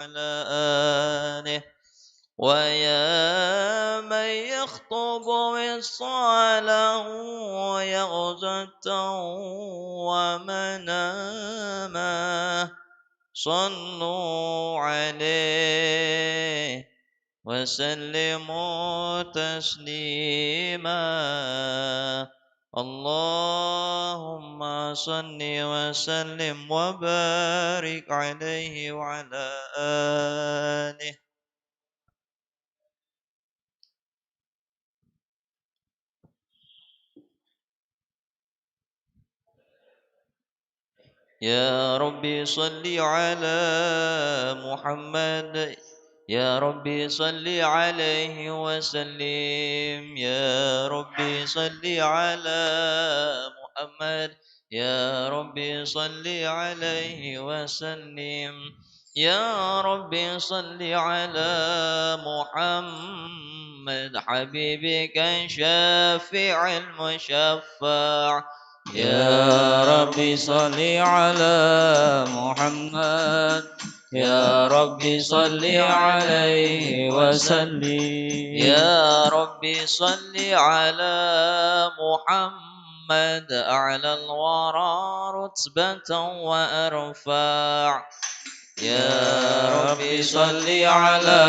على آله ويا من يخطب وصاله ويغزة ومناما صلوا عليه وسلموا تسليما اللهم صل وسلم وبارك عليه وعلى آله. يا ربي صل على محمد يا ربي صل عليه وسلم يا ربي صل على محمد يا ربي صل عليه وسلم يا ربي صل على محمد حبيبك الشافع المشفع يا ربي صل على محمد يا ربي صل عليه وسلم يا ربي صل على محمد أعلى الورى رتبة وأرفع يا ربي صل على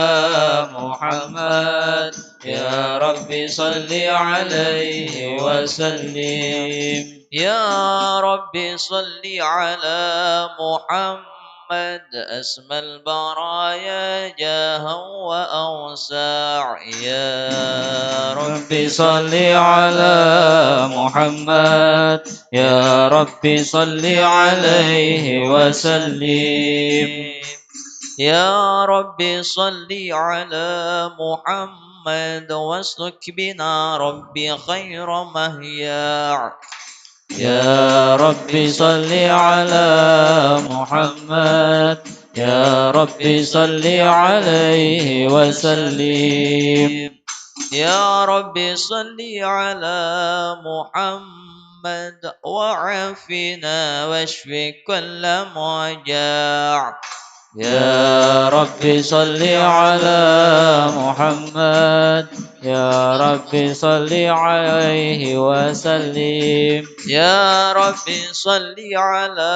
محمد يا ربي صل عليه وسلم يا ربي صل على محمد أسمى البرايا جاها وأوسع يا ربي صل على محمد يا ربي صل عليه وسلم يا ربي صل على محمد واسلك بنا ربي خير مهياع يا ربي صل على محمد يا ربي صل عليه وسلم يا ربي صل على محمد وعافنا واشف كل موجاع يا ربي صل على محمد يا ربي صل عليه وسلم يا ربي صل على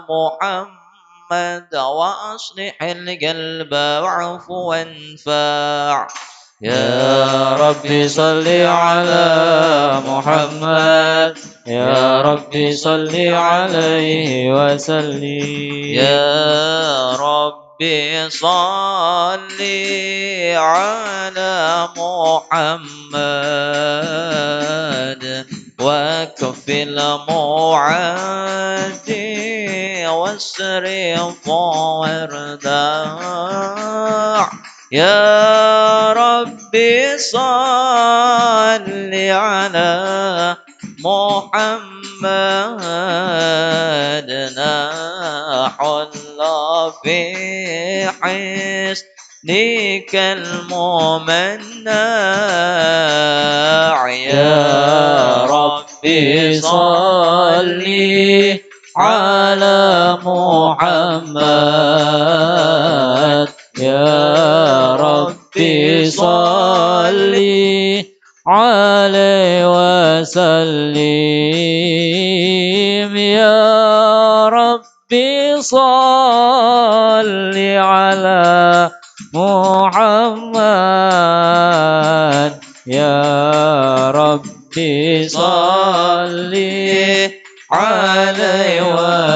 محمد وأصلح القلب واعف وانفع يا ربي صل على محمد يا ربي صل عليه وسلم يا ربي صل على محمد وكف المعادي والسرف والرداع يا ربي صل على محمد نحل في حسنك الممنع يا ربي صل على محمد يا ربي صل عليه وسلم يا ربي صل على محمد يا ربي صل عليه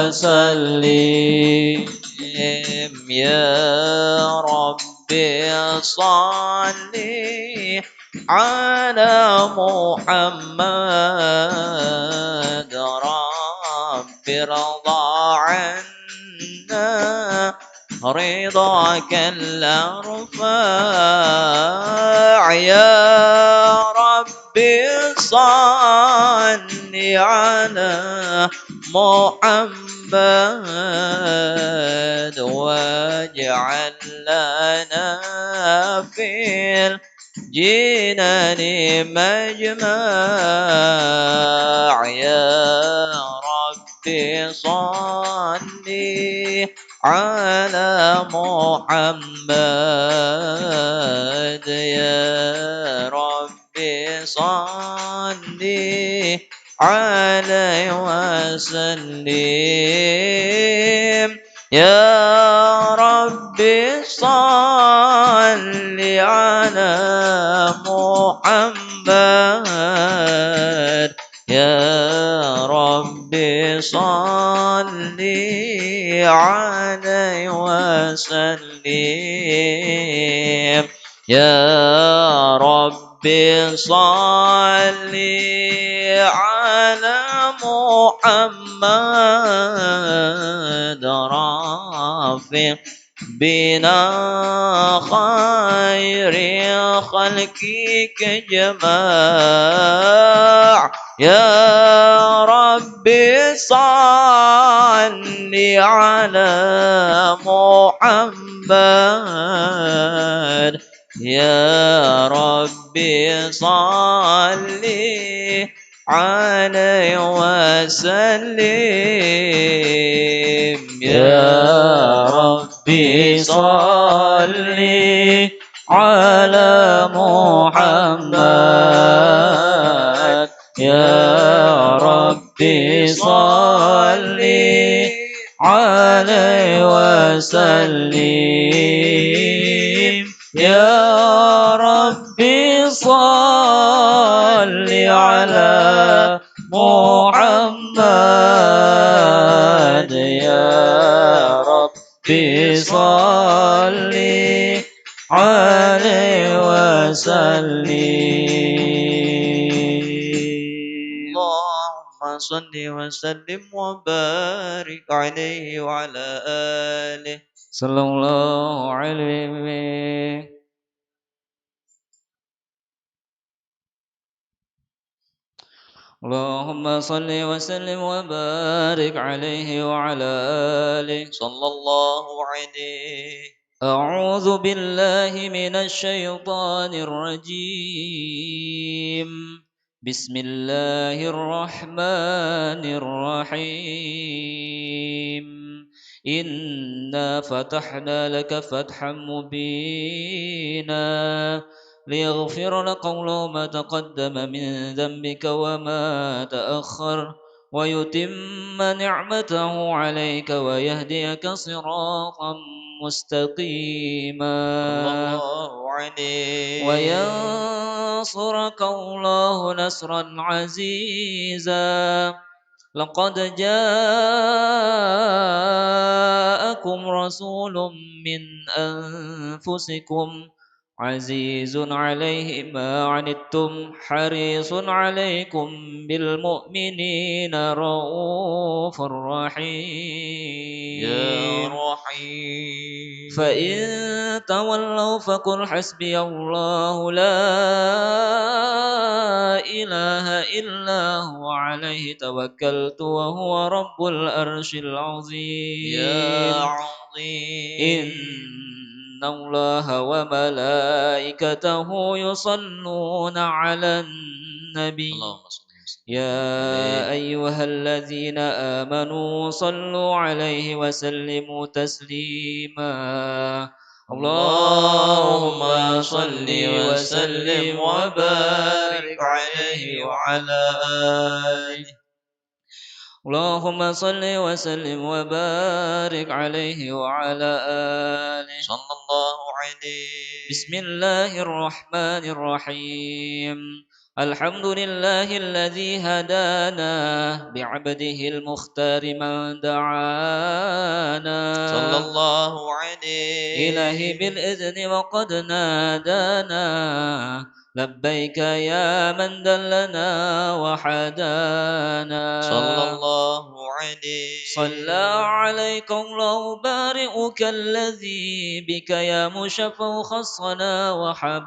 وسلم يا ربي صل على محمد رب ارضى عنا رضاك الأرفع يا ربي صل على محمد واجعل لنا في الجنان مجمع يا ربي صل على محمد يا ربي صل عليه وسلم يا ربي صل على محمد يا ربي صل عليه وسلم يا ربي صل على محمد رافق بنا خير خلقك جماع يا ربي صل على محمد يا ربي صل عليه وسلم يا ربي صل على محمد يا ربي صل عليه وسلم يا ربي صل على محمد يا ربي صل عليه وسلم اللهم صل وسلم وبارك عليه وعلى آله صلى الله عليه. اللهم صل وسلم وبارك عليه وعلى آله صلى الله عليه. أعوذ بالله من الشيطان الرجيم. بسم الله الرحمن الرحيم. إنا فتحنا لك فتحا مبينا ليغفر لك الله ما تقدم من ذنبك وما تأخر ويتم نعمته عليك ويهديك صراطا مستقيما صلى الله عليه. وينصرك الله نصرا عزيزا لقد جاءكم رسول من أنفسكم عزيز عليه ما عنتم حريص عليكم بالمؤمنين رؤوف رحيم يا رحيم. فإن تولوا فقل حسبي الله لا إله إلا هو عليه توكلت وهو رب العرش العظيم يا عظيم. إن الله وملائكته يصلون على النبي اللهم صل وسلم. يا أيها الذين آمنوا صلوا عليه وسلموا تسليما اللهم صل وسلم وبارك عليه وعلى آله. اللهم صل وسلم وبارك عليه وعلى آله صلى الله عليه. بسم الله الرحمن الرحيم الحمد لله الذي هدانا بعبده المختار من دعانا صلى الله عليه. إلهي بالإذن وقد نادانا لبيك يا من دلنا وحدانا صلى الله عليه. صلى عليك الله بارئك الذي بك يا مشفى خصنا وحبانا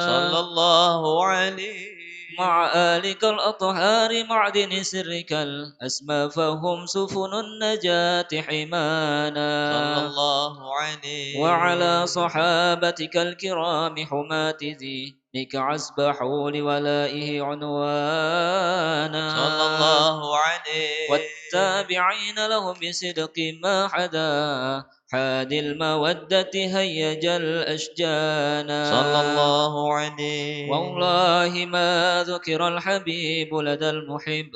صلى الله عليه. مع آلك الأطهار معدن سرك الأسمى فهم سفن النجاة حمانا صلى الله عليه. وعلى صحابتك الكرام حماة ذي بك أصبحوا لولائه عنوانا صلى الله عليه والتابعين لهم بصدق ما حدا حاد المودة هيج الأشجانا صلى الله عليه والله ما ذكر الحبيب لدى المحب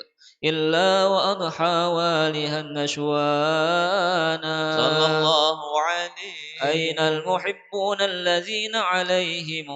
إلا وأضحى والها النشوانا صلى الله عليه أين المحبون الذين عليهم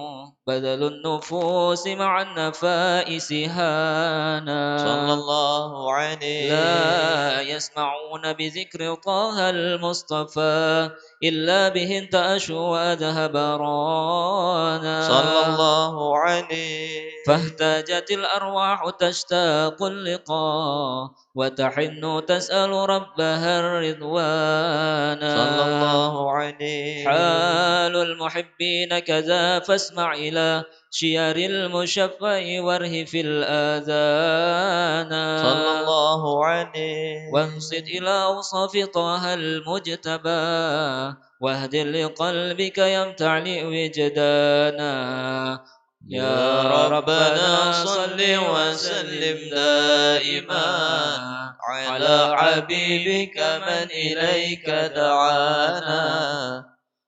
بذل النفوس مع النفائس هانا صلى الله عليه لا يسمعون بذكر طه المصطفى إلا به انتأشوا وأذهب رانا صلى الله عليه فاهتاجت الأرواح تشتاق اللقاء وتحن تسأل ربها الرضوانا صلى الله عليه حال المحبين كذا فاسمع إلى شيار المشفع وارهف الآذان صلى الله عليه وانصت إلى أوصاف طه المجتبى واهد لقلبك يمتعلئ وجدانا يا ربنا صل وسلم دائما على حبيبك من إليك دعانا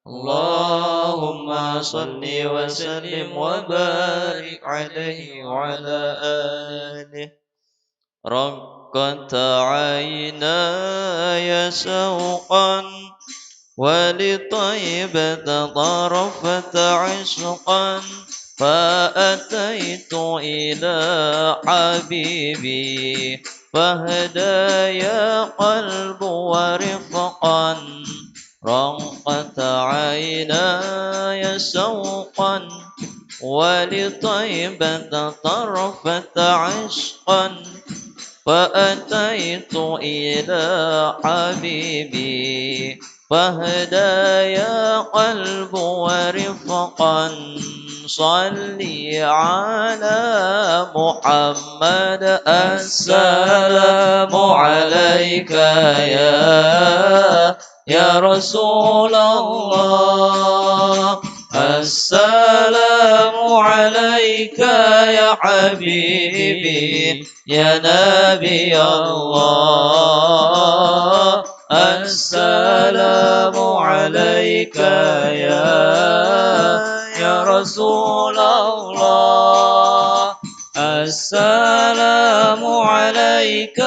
اللهم صل وسلم وبارك عليه وعلى آله رقت عيناي شوقا ولطيبة طرفت عشقا فأتيت إلى حبيبي فهدايا قلب ورفقا رقت عيناي شوقا ولطيبة طرفت عشقا فأتيت إلى حبيبي فهدايا قلب ورفقا صلي على محمد السلام عليك يا رسول الله السلام عليك يا حبيبي يا نبي الله السلام عليك يا رسول الله السلام عليك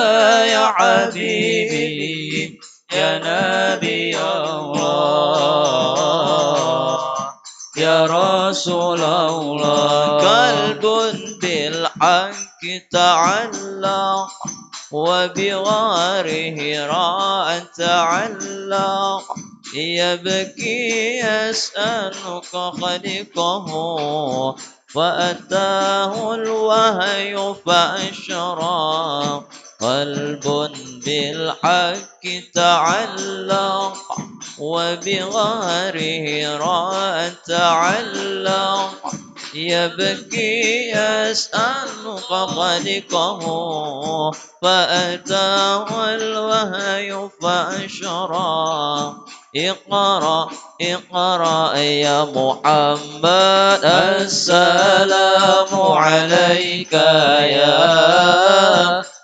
يا حبيبي يا نبي الله يا رسول الله قلب بالحق تعلق وبغاره راء تعلق يبكي يسألك خلقه فأتاه الوهي فأشرق قلب بالحق تعلق وبغاره راء تعلق يبكي يسأل خالقه فأتاه الوهي فأشرى اقرأ اقرأ يا محمد السلام عليك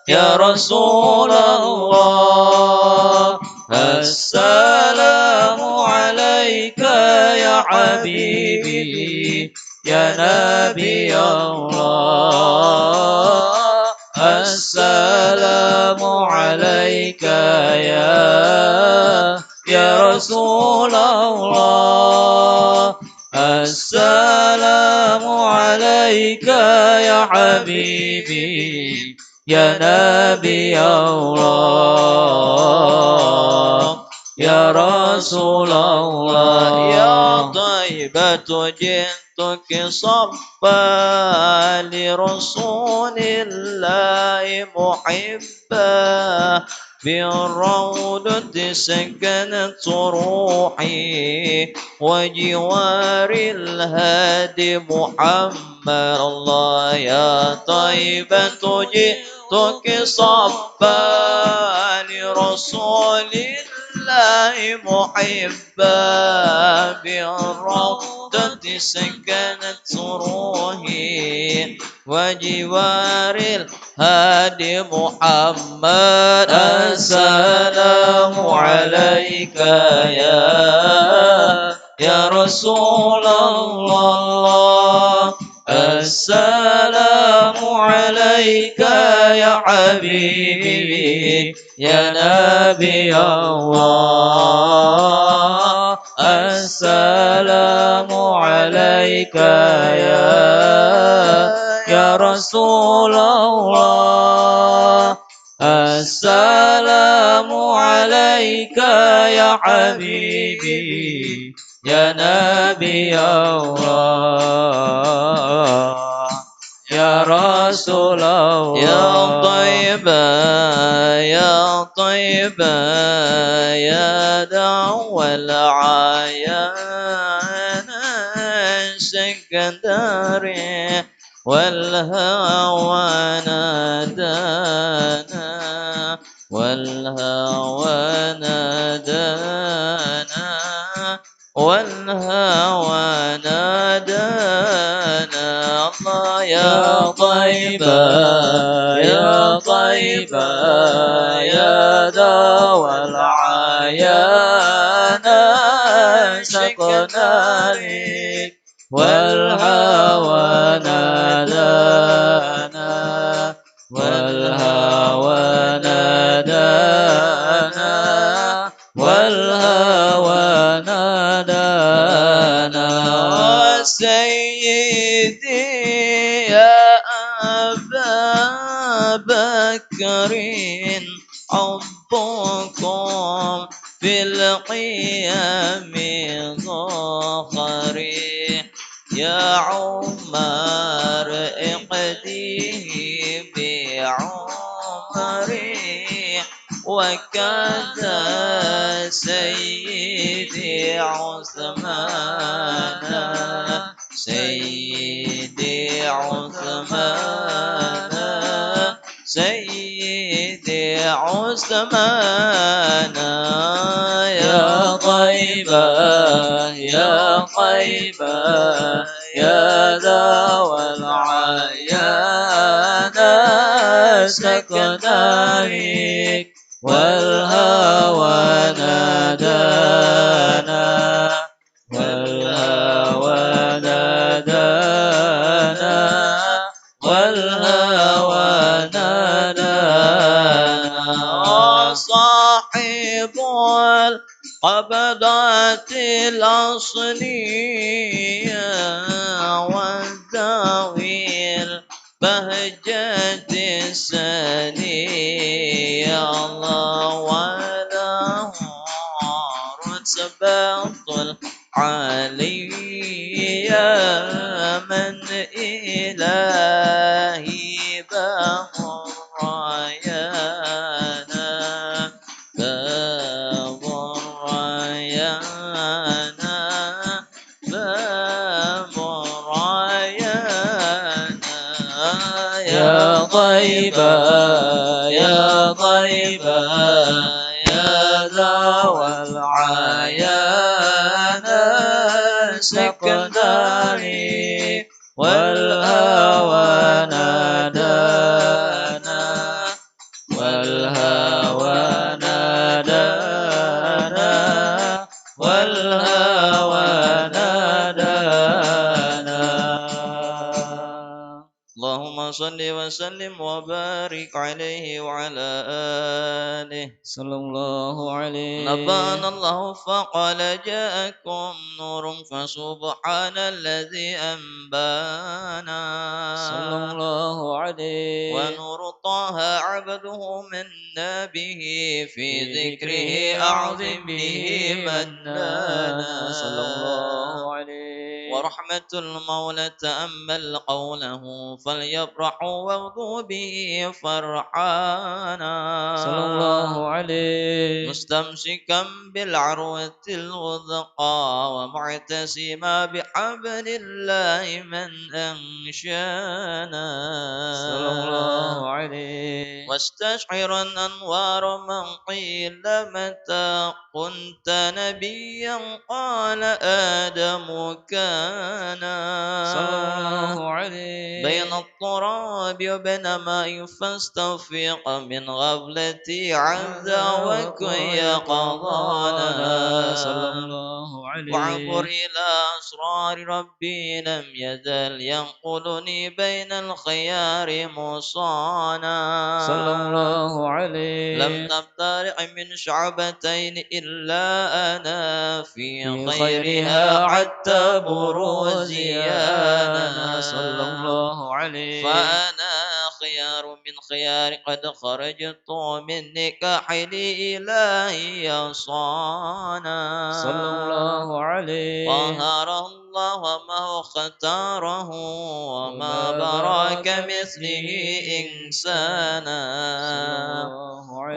يا رسول الله السلام عليك يا حبيبي يا نبي الله السلام عليك يا رسول الله السلام عليك يا حبيبي يا نبي الله يا رسول الله يا طيبة جئتك صفا لرسول الله محبا بالروضة سكنت روحي وجوار الهادي محمد الله يا طيبة جئتك صفا لرسول الله الله محبا بالروضة سكنت روحي وجوار الهادي محمد السلام عليك يا رسول الله السلام عليك يا حبيبي يا نبي الله السلام عليك يا رسول الله السلام عليك يا حبيبي يا نبي الله يا رسول الله يا طيبة يا طيبة يا دعوة العيان سكندري والهوى نادانا والهوى نادانا والهوى نادانا الله يا طيبة يا طيبة يا دوا العيان سكنا لك والهوى نادانا والهوى نادانا والهوى نادانا سيدي يا أبا بكر حبكم في القيام ظهري يا عمر اقديه بعمري وكذا سيدي عثمان سيدي عثمان سيدي عثمان يا طيبة يا طيبة يا ذا العيان سكنا لك والهوى نادانا والهوى نادانا والهوى نادانا صاحب القبضات الأصلية والذوي البهجة السنية الله وله رتبة العليا من إلهي باب الريانا باب الريانا باب الريانا يا طيبة يا طيبة يا ذوى العيان سكنا لي والهوى نادانا والهوى نادانا والهوى نادانا اللهم صل وسلم وبارك عليه وعلى آله صلى الله عليه نبأنا الله فقال جاءكم نور فسبحان الذي أنبانا صلى الله عليه ونور طه عبده منا به في ذكره أعظم به منانا صلى الله عليه ورحمة المولى تأمل قوله فليفرحوا واغضوا به فرحانا صلى الله عليه مستمسكا بالعروة الوثقى ومعتصما بحبل الله من أنشانا صلى الله عليه واستشعرا أنوار من قيل متى كنت نبيا قال آدم كان صلى الله عليه بين التراب وبين ماء فاستوفق من غفلتي عز وكي قضانا صلى الله عليه وعبر إلى أسرار ربي لم يزل ينقلني بين الخيار مصانا صلى الله عليه لم نفترق من شعبتين إلا أنا في خيرها حتى بروزيانا صلى الله عليه فأنا خيار من خيار قد خرجت من نكاح لإلهي صانا صلى الله عليه طهر الله وما هو اختاره وما براك مثله إنسانا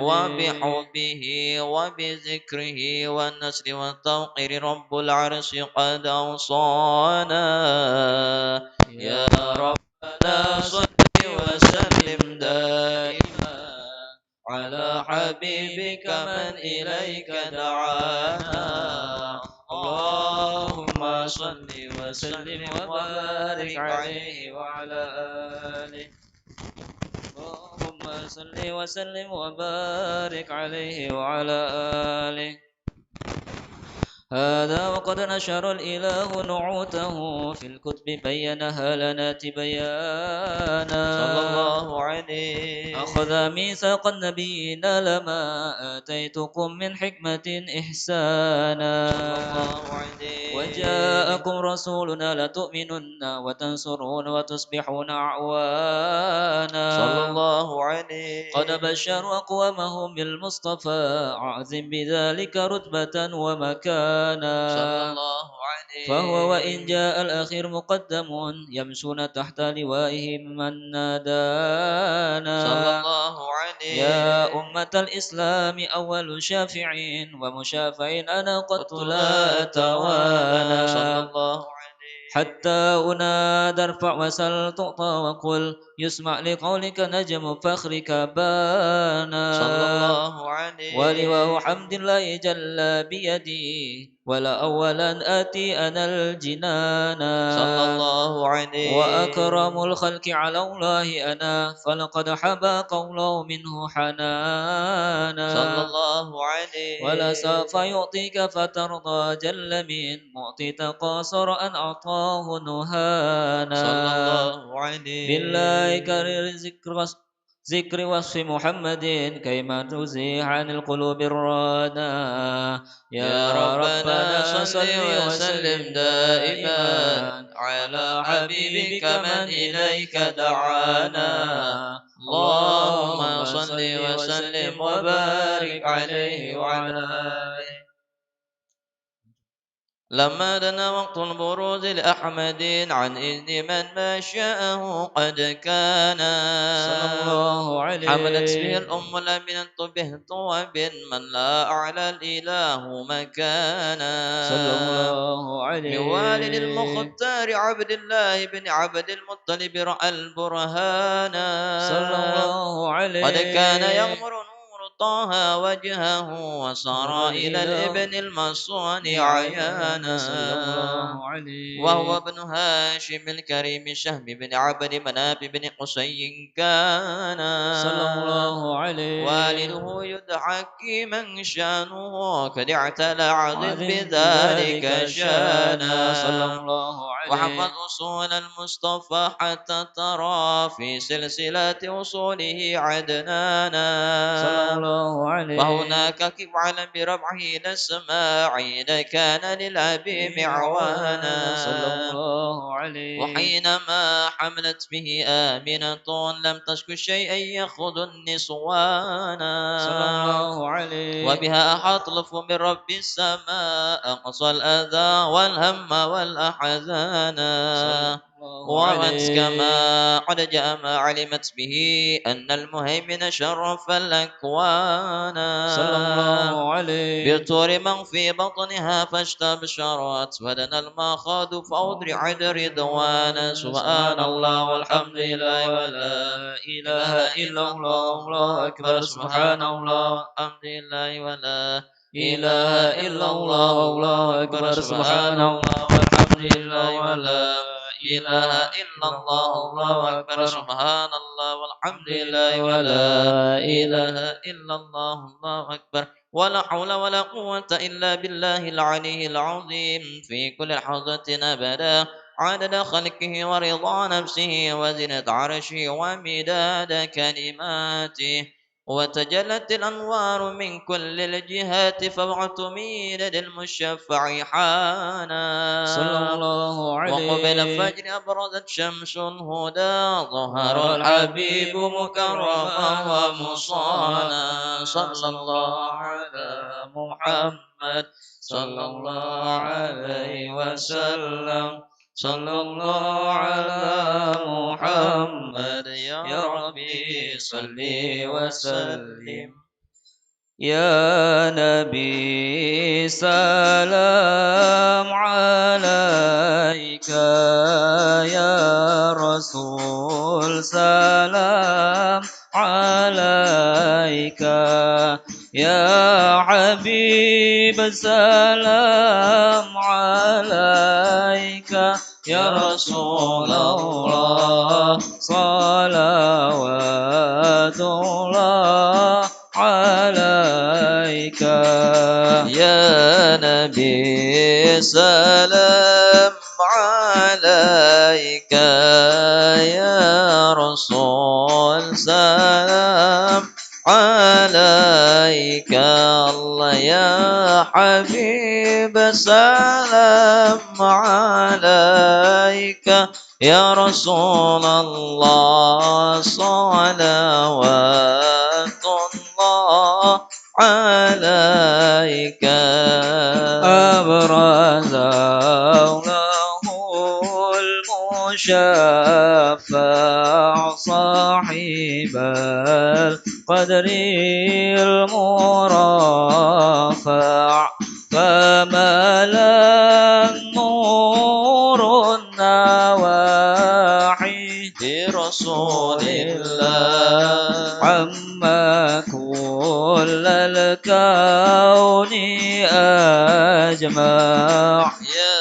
وبحبه وبذكره والنسر والتوقير رب العرش قد أوصانا يا ربنا صل وسلم دائما على حبيبك من إليك دعانا اللهم صل وسلم وبارك عليه وعلى آله اللهم صل وسلم وبارك عليه وعلى آله هذا وقد نشر الإله نعوته في الكتب بينها لنا تبيانا صلى الله عليه أخذ ميثاق النبيين لما آتيتكم من حكمة إحسانا صلى الله عليه وجاءكم رسولنا لتؤمنن وتنصرون وتصبحون أعوانا صلى الله عليه قد بشروا أقوامهم بالمصطفى عظم بذلك رتبة ومكانا صلى الله عليه فهو وإن جاء الأخير مقدم يمشون تحت لوائه من نادانا صلى الله عليه يا أمة الإسلام أول شافعين ومشافعين أنا قد لا أتوانا صلى الله عليه حتى أنادى ارفع وسل تعطى وقل يسمع لقولك نجم فخرك بانا صلى الله عليه ولواء حمد الله جل بيدي ولا أولا آتي أنا الجنان صلى الله عليه وأكرم الخلق على الله أنا فلقد حبى قوله منه حنانا صلى الله عليه ولا سوف يعطيك فترضى جل من معطي تقاصر أن أعطاه نهانا صلى الله عليه بالله كرر ذكر وصف محمد كيما تزيح عن القلوب الرانا يا ربنا صل وسلم دائما على حبيبك من إليك دعانا اللهم صل وسلم وبارك عليه وعلى آله لما دنا وقت البروز لأحمد عن إذن من ما شاءه قد كان صلى الله عليه حملت به الأم لمن طبهت وبن من لا أعلى الإله مكانا صلى الله عليه من والد المختار عبد الله بن عبد المطلب رأى البرهان صلى الله عليه قد كان يغمر طه وجهه وصار إلى الابن المصون عيانا وهو ابن هاشم الكريم شهم بن عبد مناف بن قصي كان صلى الله عليه والده يدعى من شانه قد اعتلى عظم بذلك شانا صلى الله عليه وحفظ أصول المصطفى حتى ترى في سلسلة أصوله عدنانا صلى الله الله عليه فهناك كيف علم بربعه إلى السماع إذا كان للعبي معوانا صلى الله عليه وحينما حملت به آمنة لم تشك شيئا يأخذ النسوانا صلى الله عليه وبها أحاط لطف من رب السماء أقصى الأذى والهم والأحزان وأنس كما قد جاء ما علمت به أن المهيمن شرف الأكوان صلى الله عليه بطور من في بطنها فاستبشرت ودنا المخاض فأودرعت رضوانا سبحان الله والحمد لله ولا إله إلا الله الله أكبر سبحان الله والحمد لله ولا إله إلا الله الله أكبر سبحان الله والحمد لله ولا إله إلا الله الله أكبر سبحان الله والحمد لله ولا إله إلا الله الله أكبر ولا حول ولا قوة إلا بالله العلي العظيم في كل لحظة أبدا عدد خلقه ورضا نفسه وزنة عرشه ومداد كلماته وتجلت الأنوار من كل الجهات فابعث ميلاد المشفع حانا صلى الله عليه وقبل الفجر أبرزت شمس الهدى ظهر الحبيب مكرما ومصانا صلى الله على محمد صلى الله عليه وسلم صلى الله على محمد يا ربي صل وسلم يا نبي سلام عليك يا رسول سلام عليك يا حبيب سلام عليك يا رسول الله صلوات الله عليك يا نبي سلام عليك يا رسول سلام عليك الله يا حبيب سلام عليك يا رسول الله صلوات الله عليك أبرز له المشفع صاحب القدر المرفع فملا نور النواحي برسول الله عما كل الكون أجمع يا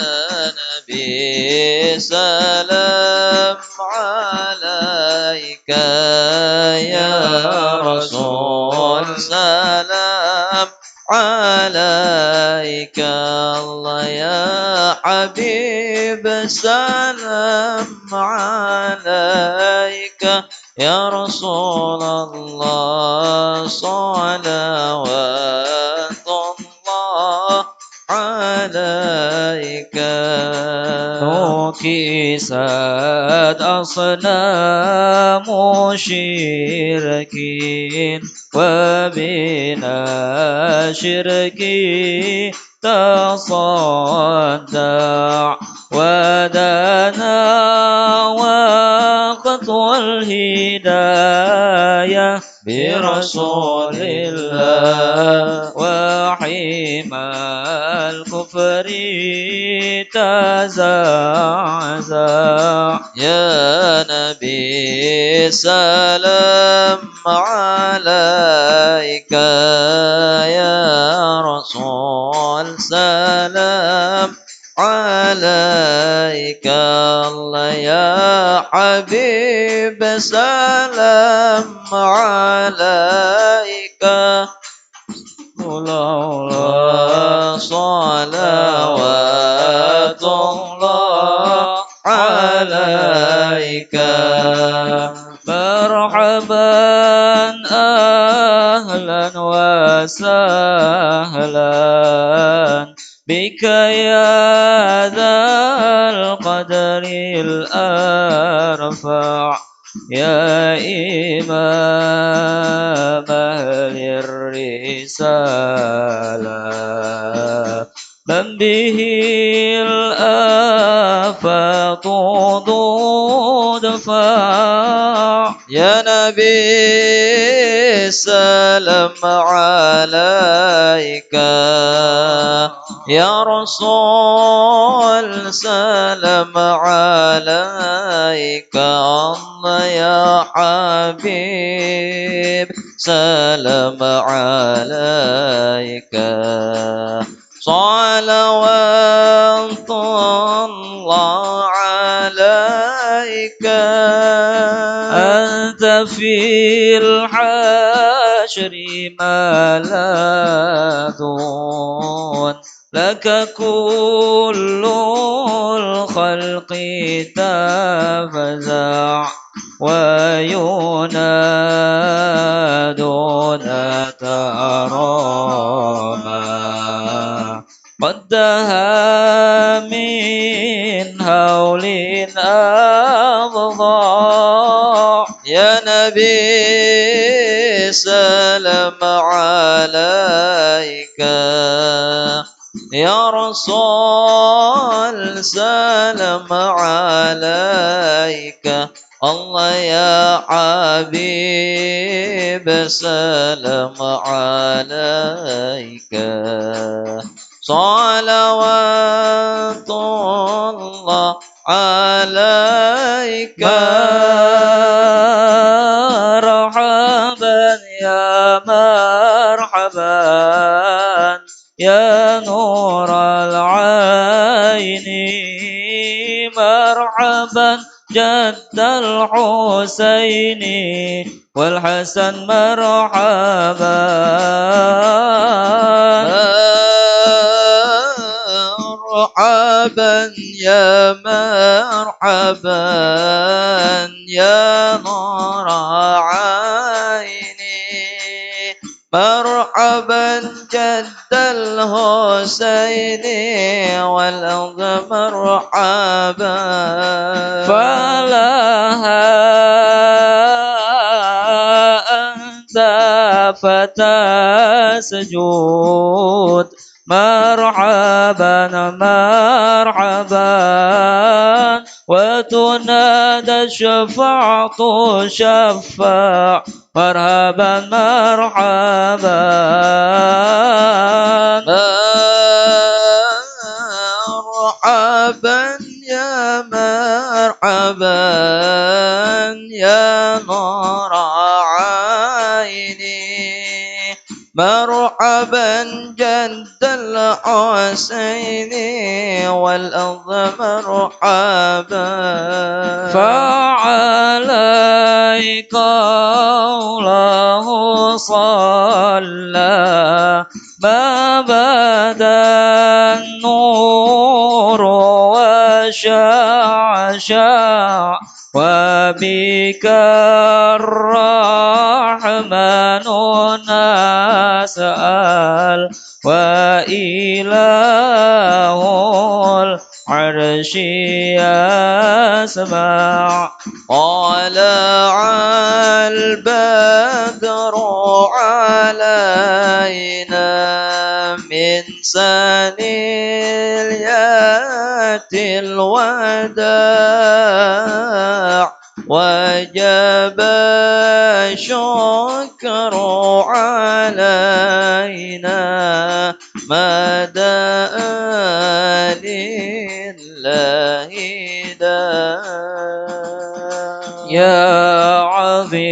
نبي سلام عليك يا رسول سلام عليك الله يا حبيب سلام عليك يا رسول الله صلوات الله عليك نكست أصنام شركين وبنا شركي تصدع ودنا وقت الهداية برسول الله وحيما الكفر تزعزع يا نبي سلام عليك يا رسول سلام عليك الله يا حبيب سلام عليك الله صلوات الله عليك مرحبا أهلا ذا القدر الأرفع يا إمام أهل الرسالة من به الآفات تدفع يا نبي سلام عليك يا رسول سلام عليك الله يا حبيب سلام عليك صلوات الله عليك أنت في الحشر ملاذ لك كل الخلق تفزع وينادون ترامى قد دها من هول أبضع يا نبي سلام عليك يا رسول سلام عليك الله يا حبيب سلام عليك صلوات الله عليك مرحبا يا مرحبا يا نور العين مرحبا جد الحسين والحسن مرحبا مرحبا يا مرحبا يا نور عيني مرحبا جد الحسين والأرض مرحبا فلها أنت فتى سجود مرحبا مرحبا وتنادى الشفاعة شفاع مرحبا مرحبا مرحبا يا مرحبا يا نور عيني مرحبا جد الحسين والأرض مرحبا فعليك الله صلى ما بدا النور وشع وبك الرحمن نسأل وإله العرش يسمع طلع البدر علينا من ثنيات الوداع وجب الشكر علينا ما دعا لله داع يا عظيم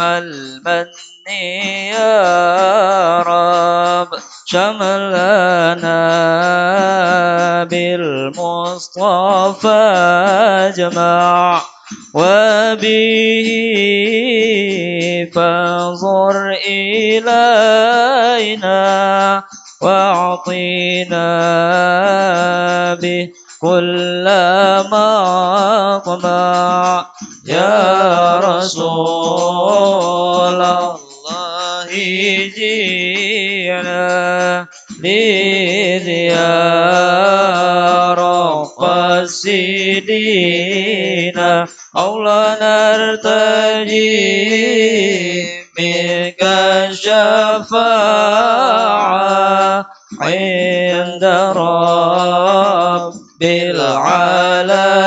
المن يا رب شملنا بالمصطفى اجمع وبه فانظر إلينا واعطينا به كل ما طمع يا رسول الله جئنا لزيارة رب السنين مولانا ارتجي منك الشفاعة عند رب العالمين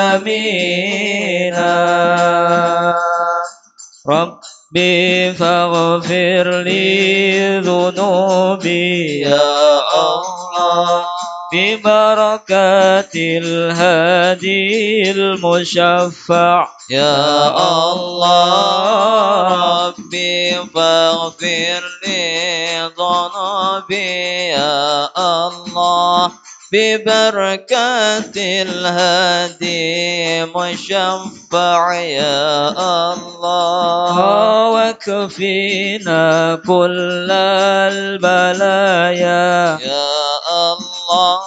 ربي فاغفر لي ذنوبي يا الله ببركة الهادي المشفع يا الله ربي فاغفر لي ذنوبي يا الله ببركة الهادي مشفع يا الله وكفينا كل البلايا يا الله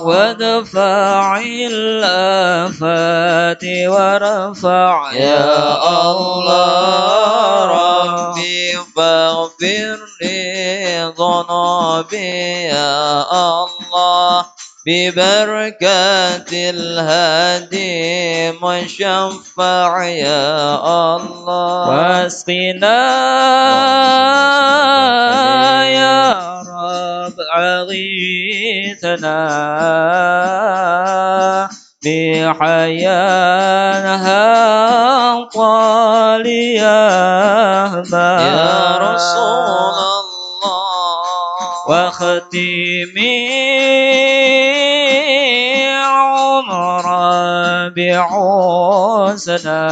وادفع الآفات ورفع يا الله ربي فاغفر لي ذنوبي يا الله ببركة الهادي مشفع يا الله واسقنا يا رب عغيثنا بحياها طاليا يا رسول الله واختمي عمرا بعوسنا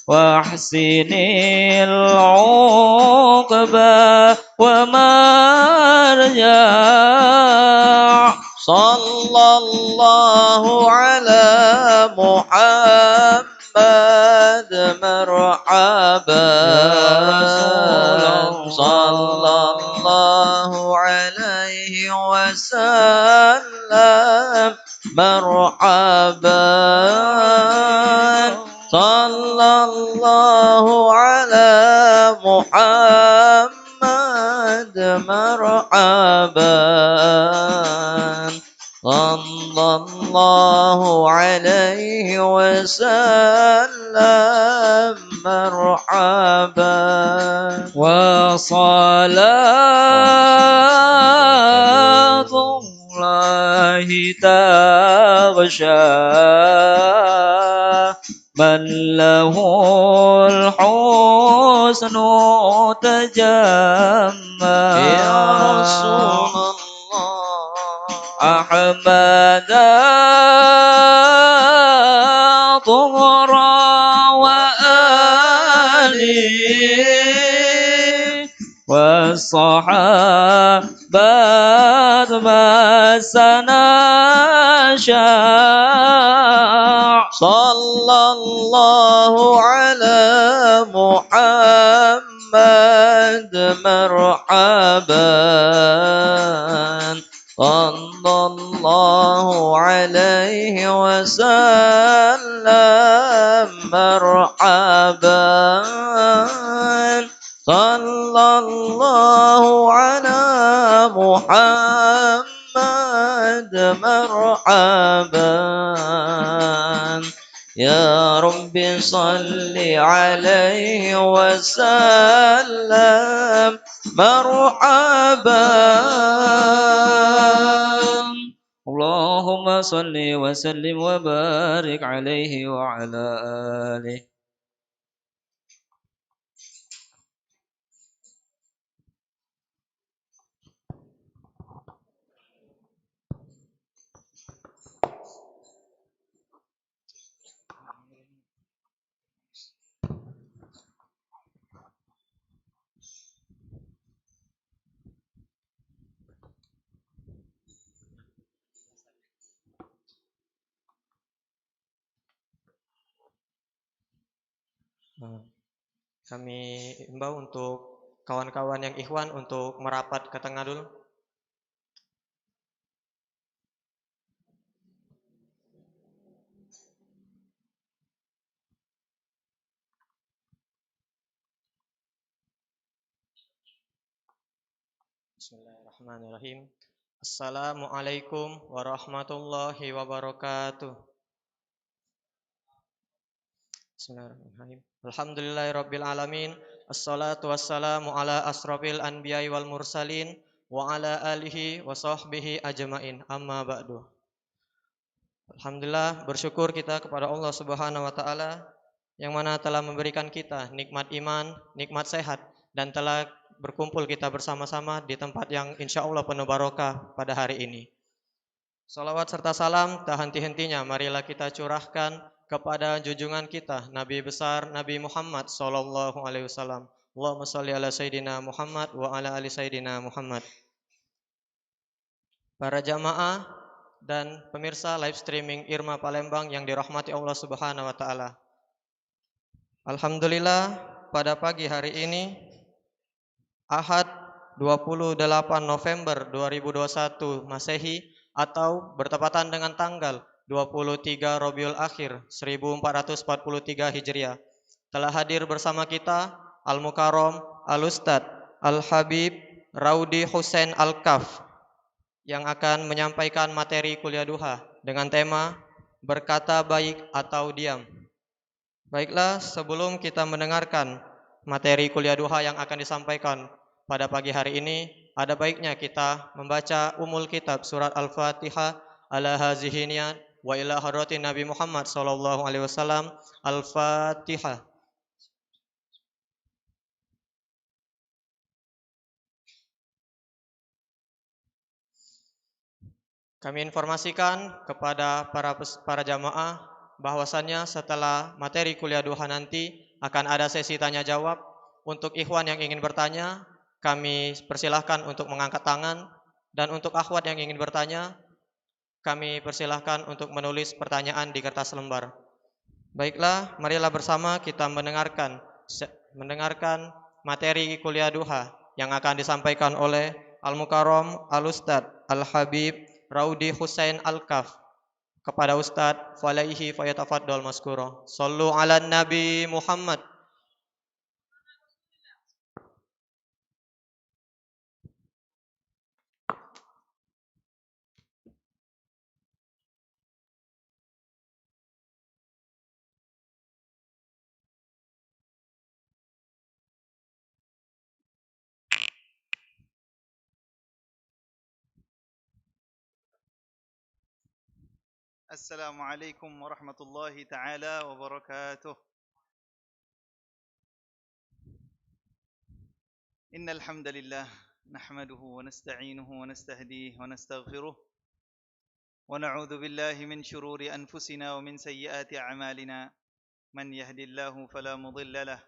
واحسني العقبى ومرجع صلى الله على محمد مرحبا صلى الله عليه وسلم مرحبا صلى الله على محمد مرحبا صلى الله عليه وسلم مرحبا وصلاة الله تغشى من له الحسن تجمع يا رسول الله أحمد طهرا وآله والصحابة ما سنشاع صلى الله على محمد مرحبا صلى الله عليه وسلم مرحبا صلى الله على محمد مرحبا يا رب صل عليه وسلم مرحبا اللهم صل وسلم وبارك عليه وعلى آله Kami himbau untuk kawan-kawan yang ikhwan untuk merapat ke tengah dulu. Bismillahirrahmanirrahim. Assalamualaikum warahmatullahi wabarakatuh. Bismillahirrahmanirrahim. Alhamdulillahirabbil alamin. Assalatu wassalamu ala asrofil anbiya'i wal mursalin wa ala alihi wa sahbihi ajmain. Amma ba'du. Alhamdulillah, bersyukur kita kepada Allah Subhanahu wa taala yang mana telah memberikan kita nikmat iman, nikmat sehat, dan telah berkumpul kita bersama-sama di tempat yang insya Allah penuh barokah pada hari ini. Salawat serta salam tak henti-hentinya marilah kita curahkan kepada junjungan kita Nabi besar Nabi Muhammad sallallahu alaihi wasallam. Allahumma shalli ala sayidina Muhammad wa ala ali sayidina Muhammad. Para jamaah dan pemirsa live streaming Irma Palembang yang dirahmati Allah Subhanahu wa taala. Alhamdulillah pada pagi hari ini Ahad 28 November 2021 Masehi atau bertepatan dengan tanggal 23 Rabiul Akhir 1443 Hijriah. Telah hadir bersama kita Al-Mukarram Al-Ustadz Al-Habib Raudi Hussein Al-Kaf yang akan menyampaikan materi kuliah duha dengan tema berkata baik atau diam. Baiklah, sebelum kita mendengarkan materi kuliah duha yang akan disampaikan pada pagi hari ini, ada baiknya kita membaca umul kitab surat Al-Fatihah ala hazihi niyat wa ila hadratin Nabi Muhammad sallallahu alaihi wasallam. Al-Fatihah. Kami informasikan kepada para jamaah bahwasannya setelah materi kuliah duha nanti akan ada sesi tanya jawab. Untuk ikhwan yang ingin bertanya, kami persilahkan untuk mengangkat tangan, dan untuk akhwat yang ingin bertanya, kami persilahkan untuk menulis pertanyaan di kertas lembar. Baiklah, marilah bersama kita mendengarkan materi kuliah duha yang akan disampaikan oleh Al-Mukarram Al-Ustadz Al-Habib Raudi Hussein Al-Kaf. Kepada Ustadz, falaihi fayatafaddal maskura. Sallu ala Nabi Muhammad. السلام عليكم ورحمة الله تعالى وبركاته. إن الحمد لله نحمده ونستعينه ونستهديه ونستغفره ونعوذ بالله من شرور أنفسنا ومن سيئات أعمالنا. من يهد الله فلا مضل له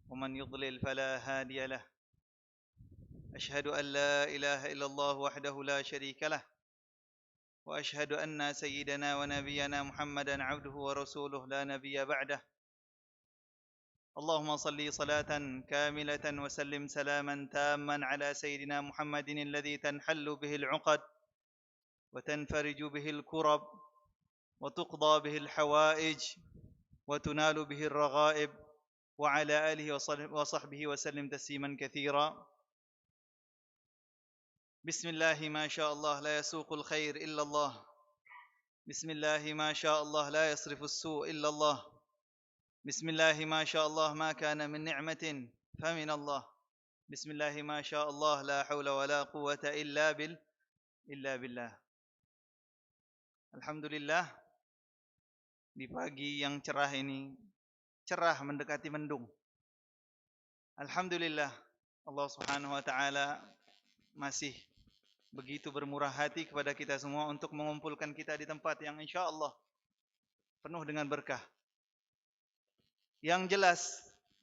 ومن يضلل فلا هادي له. أشهد أن لا إله إلا الله وحده لا شريك له وأشهد أن سيدنا ونبينا محمدا عبده ورسوله لا نبي بعده. اللهم صل صلاة كاملة وسلم سلاما تاما على سيدنا محمد الذي تنحل به العقد وتنفرج به الكرب وتقضى به الحوائج وتنال به الرغائب وعلى آله وصحبه وسلم تسليما كثيرا. بسم الله ما شاء الله لا يسوق الخير إلا الله. بسم الله ما شاء الله لا يصرف السوء إلا الله. بسم الله ما شاء الله ما كان من نعمة فمن الله. بسم الله ما شاء الله لا حول ولا قوة إلا بالله. Alhamdulillah, di pagi yang cerah ini, cerah mendekati mendung. Alhamdulillah, Allah Subhanahu wa taala masih begitu bermurah hati kepada kita semua untuk mengumpulkan kita di tempat yang insya Allah penuh dengan berkah. Yang jelas,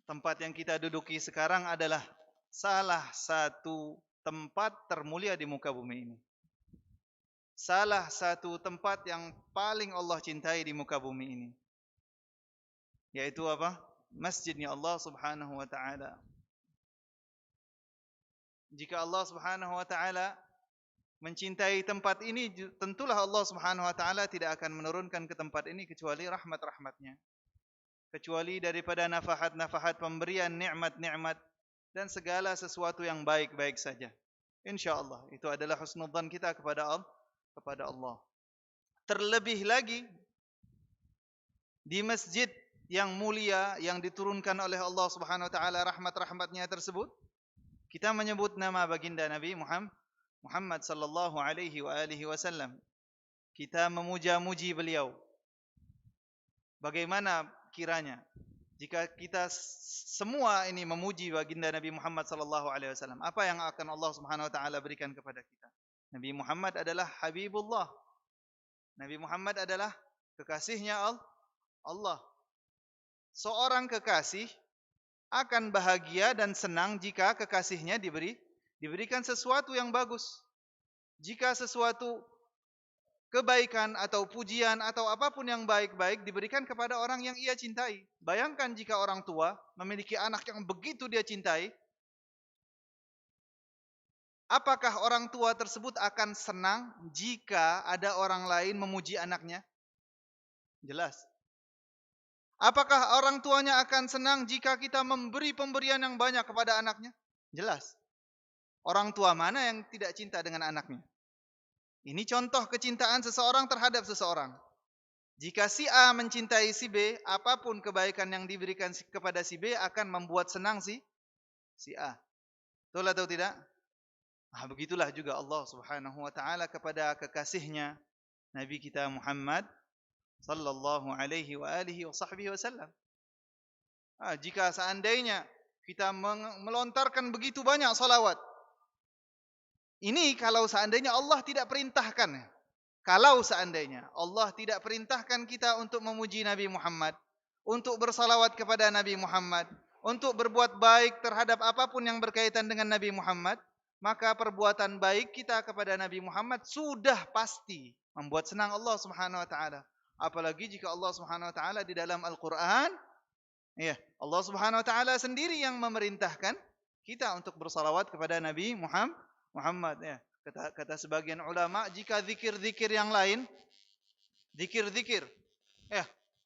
tempat yang kita duduki sekarang adalah salah satu tempat termulia di muka bumi ini. Salah satu tempat yang paling Allah cintai di muka bumi ini. Yaitu apa? Masjidnya Allah Subhanahu wa taala. Jika Allah Subhanahu wa taala mencintai tempat ini, tentulah Allah Subhanahu wa taala tidak akan menurunkan ke tempat ini kecuali rahmat-rahmatnya. Kecuali daripada nafahat-nafahat pemberian nikmat-nikmat dan segala sesuatu yang baik-baik saja. Insyaallah itu adalah husnudzan kita kepada Allah. Terlebih lagi di masjid yang mulia yang diturunkan oleh Allah Subhanahu wa taala rahmat-rahmatnya tersebut, kita menyebut nama baginda Nabi Muhammad sallallahu alaihi wa alihi wasallam. Kita memuja-muji beliau. Bagaimana kiranya jika kita semua ini memuji baginda Nabi Muhammad sallallahu alaihi wasallam, apa yang akan Allah Subhanahu wa taala berikan kepada kita? Nabi Muhammad adalah Habibullah. Nabi Muhammad adalah kekasihnya Allah. Seorang kekasih akan bahagia dan senang jika kekasihnya diberikan sesuatu yang bagus. Jika sesuatu kebaikan atau pujian atau apapun yang baik-baik diberikan kepada orang yang ia cintai. Bayangkan jika orang tua memiliki anak yang begitu dia cintai, apakah orang tua tersebut akan senang jika ada orang lain memuji anaknya? Jelas. Apakah orang tuanya akan senang jika kita memberi pemberian yang banyak kepada anaknya? Jelas. Orang tua mana yang tidak cinta dengan anaknya? Ini contoh kecintaan seseorang terhadap seseorang. Jika si A mencintai si B, apapun kebaikan yang diberikan kepada si B akan membuat senang si A. Betul atau tidak? Begitulah juga Allah Subhanahu wa taala kepada kekasihnya Nabi kita Muhammad sallallahu alaihi wa alihi wa sahbihi wasallam. Jika seandainya kita melontarkan begitu banyak salawat, ini kalau seandainya Allah tidak perintahkan. Kalau seandainya Allah tidak perintahkan kita untuk memuji Nabi Muhammad, untuk bersalawat kepada Nabi Muhammad, untuk berbuat baik terhadap apapun yang berkaitan dengan Nabi Muhammad, maka perbuatan baik kita kepada Nabi Muhammad sudah pasti membuat senang Allah Subhanahu wa taala. Apalagi jika Allah Subhanahu wa taala di dalam Al-Qur'an, Allah Subhanahu wa taala sendiri yang memerintahkan kita untuk bersalawat kepada Nabi Muhammad. Kata sebagian ulama, jika zikir-zikir yang lain, zikir-zikir,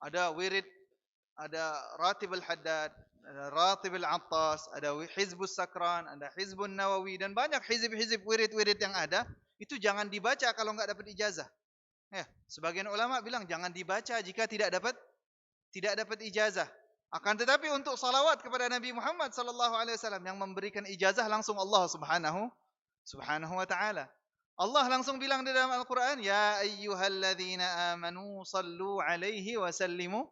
ada wirid, ada ratib al-haddad, ada ratib al-attas, ada hizbus sakran, ada hizbun nawawi, dan banyak hizib-hizib wirid-wirid yang ada, itu jangan dibaca kalau enggak dapat ijazah. Sebagian ulama bilang jangan dibaca jika tidak dapat ijazah. Akan tetapi untuk salawat kepada Nabi Muhammad sallallahu alaihi wasallam yang memberikan ijazah langsung Allah Subhanahu wa ta'ala. Allah langsung bilang di dalam Al-Quran, Ya ayyuhalladzina amanu sallu alaihi wa sallimu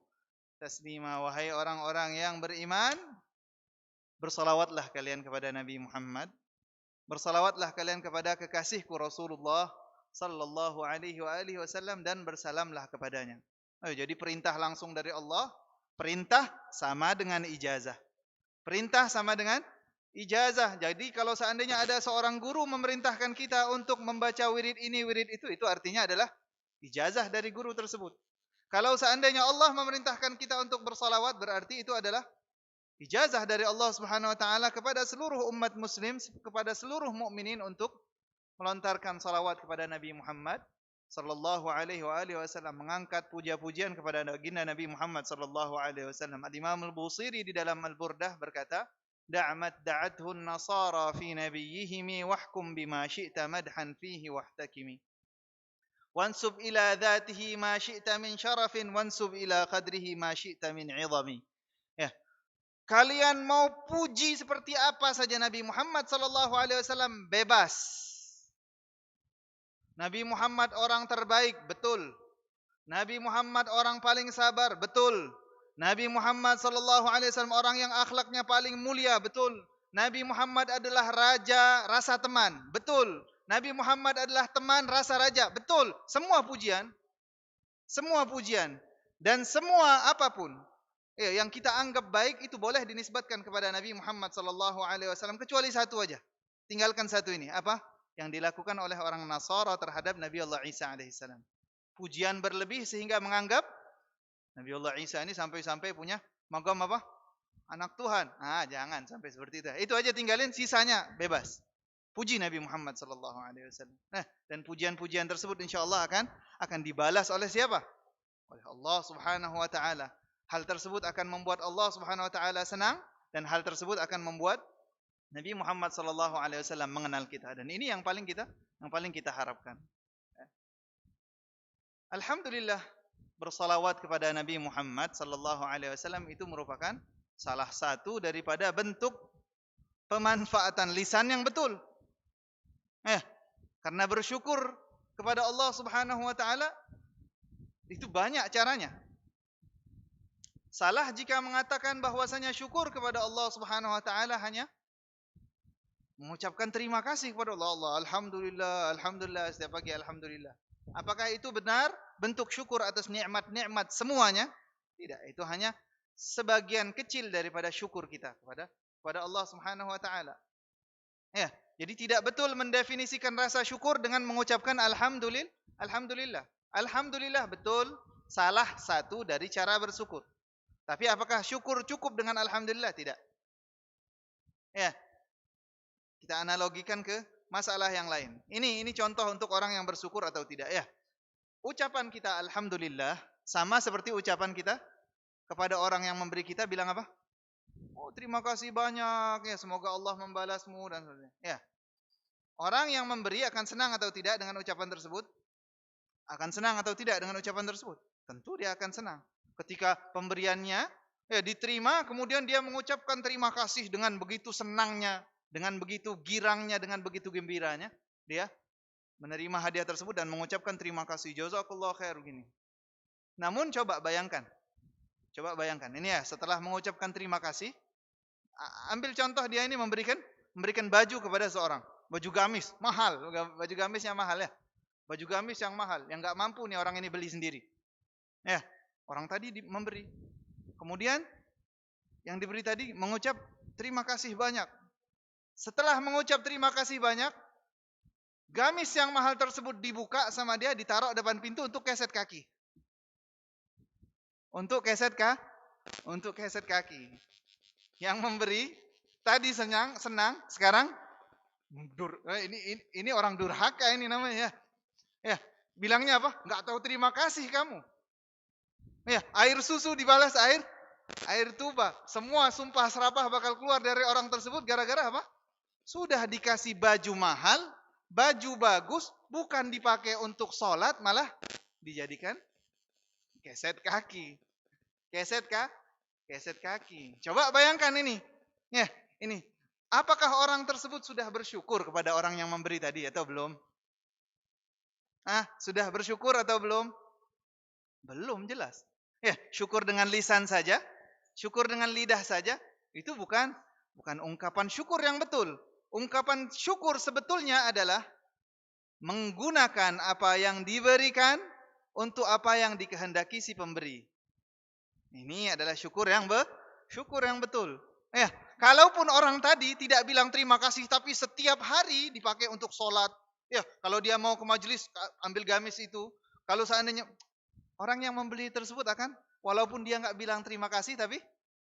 taslima. Wahai orang-orang yang beriman, bersalawatlah kalian kepada Nabi Muhammad. Bersalawatlah kalian kepada kekasihku Rasulullah sallallahu alaihi wa alihi wasallam dan bersalamlah kepadanya. Jadi perintah langsung dari Allah, perintah sama dengan ijazah. Perintah sama dengan ijazah. Jadi kalau seandainya ada seorang guru memerintahkan kita untuk membaca wirid ini, wirid itu artinya adalah ijazah dari guru tersebut. Kalau seandainya Allah memerintahkan kita untuk bersalawat, berarti itu adalah ijazah dari Allah Subhanahu wa taala kepada seluruh umat muslim, kepada seluruh mukminin untuk melontarkan salawat kepada Nabi Muhammad sallallahu alaihi wa alihi wasallam, mengangkat puja-pujian kepada baginda Nabi Muhammad sallallahu alaihi wasallam. Al-Imam Al-Busiri di dalam Al-Burdah berkata, Da'mat da'athun nasara fi nabiyyihimi wahkum bima syi'ta madhan fihi wahtakimi. Wansub ila dhatihi ma syi'ta min syarafin wansub ila qadrihi ma syi'ta min 'idhami. Kalian mau puji seperti apa saja Nabi Muhammad sallallahu alaihi wasallam, bebas. Nabi Muhammad orang terbaik, betul. Nabi Muhammad orang paling sabar, betul. Nabi Muhammad sallallahu alaihi wasallam orang yang akhlaknya paling mulia, betul. Nabi Muhammad adalah raja rasa teman, betul. Nabi Muhammad adalah teman rasa raja, betul. Semua pujian dan semua apapun yang kita anggap baik itu boleh dinisbatkan kepada Nabi Muhammad sallallahu alaihi wasallam, kecuali satu aja. Tinggalkan satu ini, apa? Yang dilakukan oleh orang Nasara terhadap Nabi Allah Isa alaihissalam. Pujian berlebih sehingga menganggap Nabi Allah Isa ini sampai-sampai punya maqam apa? Anak Tuhan. Jangan sampai seperti itu. Itu aja tinggalin, sisanya bebas. Puji Nabi Muhammad sallallahu alaihi wasallam. Dan pujian-pujian tersebut insyaallah akan dibalas oleh siapa? Oleh Allah Subhanahu wa taala. Hal tersebut akan membuat Allah Subhanahu wa taala senang dan hal tersebut akan membuat Nabi Muhammad sallallahu alaihi wasallam mengenal kita, dan ini yang paling kita harapkan. Alhamdulillah, bersalawat kepada Nabi Muhammad sallallahu alaihi wasallam itu merupakan salah satu daripada bentuk pemanfaatan lisan yang betul. Karena bersyukur kepada Allah Subhanahu wa taala itu banyak caranya. Salah jika mengatakan bahwasanya syukur kepada Allah Subhanahu wa taala hanya mengucapkan terima kasih kepada Allah. Alhamdulillah, alhamdulillah, setiap pagi alhamdulillah. Apakah itu benar bentuk syukur atas nikmat-nikmat semuanya? Tidak, itu hanya sebagian kecil daripada syukur kita kepada Allah Subhanahu wa taala. Jadi tidak betul mendefinisikan rasa syukur dengan mengucapkan alhamdulillah. Alhamdulillah betul salah satu dari cara bersyukur. Tapi apakah syukur cukup dengan alhamdulillah? Tidak. Kita analogikan ke masalah yang lain. Ini contoh untuk orang yang bersyukur atau tidak. Ucapan kita alhamdulillah sama seperti ucapan kita kepada orang yang memberi kita bilang apa? Oh, terima kasih banyak ya, semoga Allah membalasmu dan sebagainya. Orang yang memberi akan senang atau tidak dengan ucapan tersebut? Akan senang atau tidak dengan ucapan tersebut? Tentu dia akan senang. Ketika pemberiannya diterima, kemudian dia mengucapkan terima kasih dengan begitu senangnya, dengan begitu girangnya, dengan begitu gembiranya, dia menerima hadiah tersebut dan mengucapkan terima kasih, jazakallahu khair begini. Namun coba bayangkan. Ini setelah mengucapkan terima kasih, ambil contoh dia ini memberikan baju kepada seorang, baju gamis mahal, baju gamis yang mahal ya. Baju gamis yang mahal, yang enggak mampu nih orang ini beli sendiri. Orang tadi memberi. Kemudian yang diberi tadi mengucap terima kasih banyak. Setelah mengucap terima kasih banyak, gamis yang mahal tersebut dibuka sama dia, ditaruh depan pintu untuk keset kaki. Untuk keset kaki. Yang memberi tadi senang, sekarang ini orang durhaka ini namanya. Bilangnya apa? Enggak tahu terima kasih kamu. Air susu dibalas air tuba. Semua sumpah serapah bakal keluar dari orang tersebut gara-gara apa? Sudah dikasih baju mahal, baju bagus, bukan dipakai untuk sholat, malah dijadikan keset kaki. Keset kaki. Coba bayangkan ini. Ini. Apakah orang tersebut sudah bersyukur kepada orang yang memberi tadi atau belum? Sudah bersyukur atau belum? Belum, jelas. Syukur dengan lisan saja, syukur dengan lidah saja, itu bukan ungkapan syukur yang betul. Ungkapan syukur sebetulnya adalah menggunakan apa yang diberikan untuk apa yang dikehendaki si pemberi. Ini adalah syukur yang betul. Kalaupun orang tadi tidak bilang terima kasih, tapi setiap hari dipakai untuk sholat. Kalau dia mau ke majelis, ambil gamis itu. Kalau seandainya orang yang membeli tersebut akan, walaupun dia nggak bilang terima kasih, tapi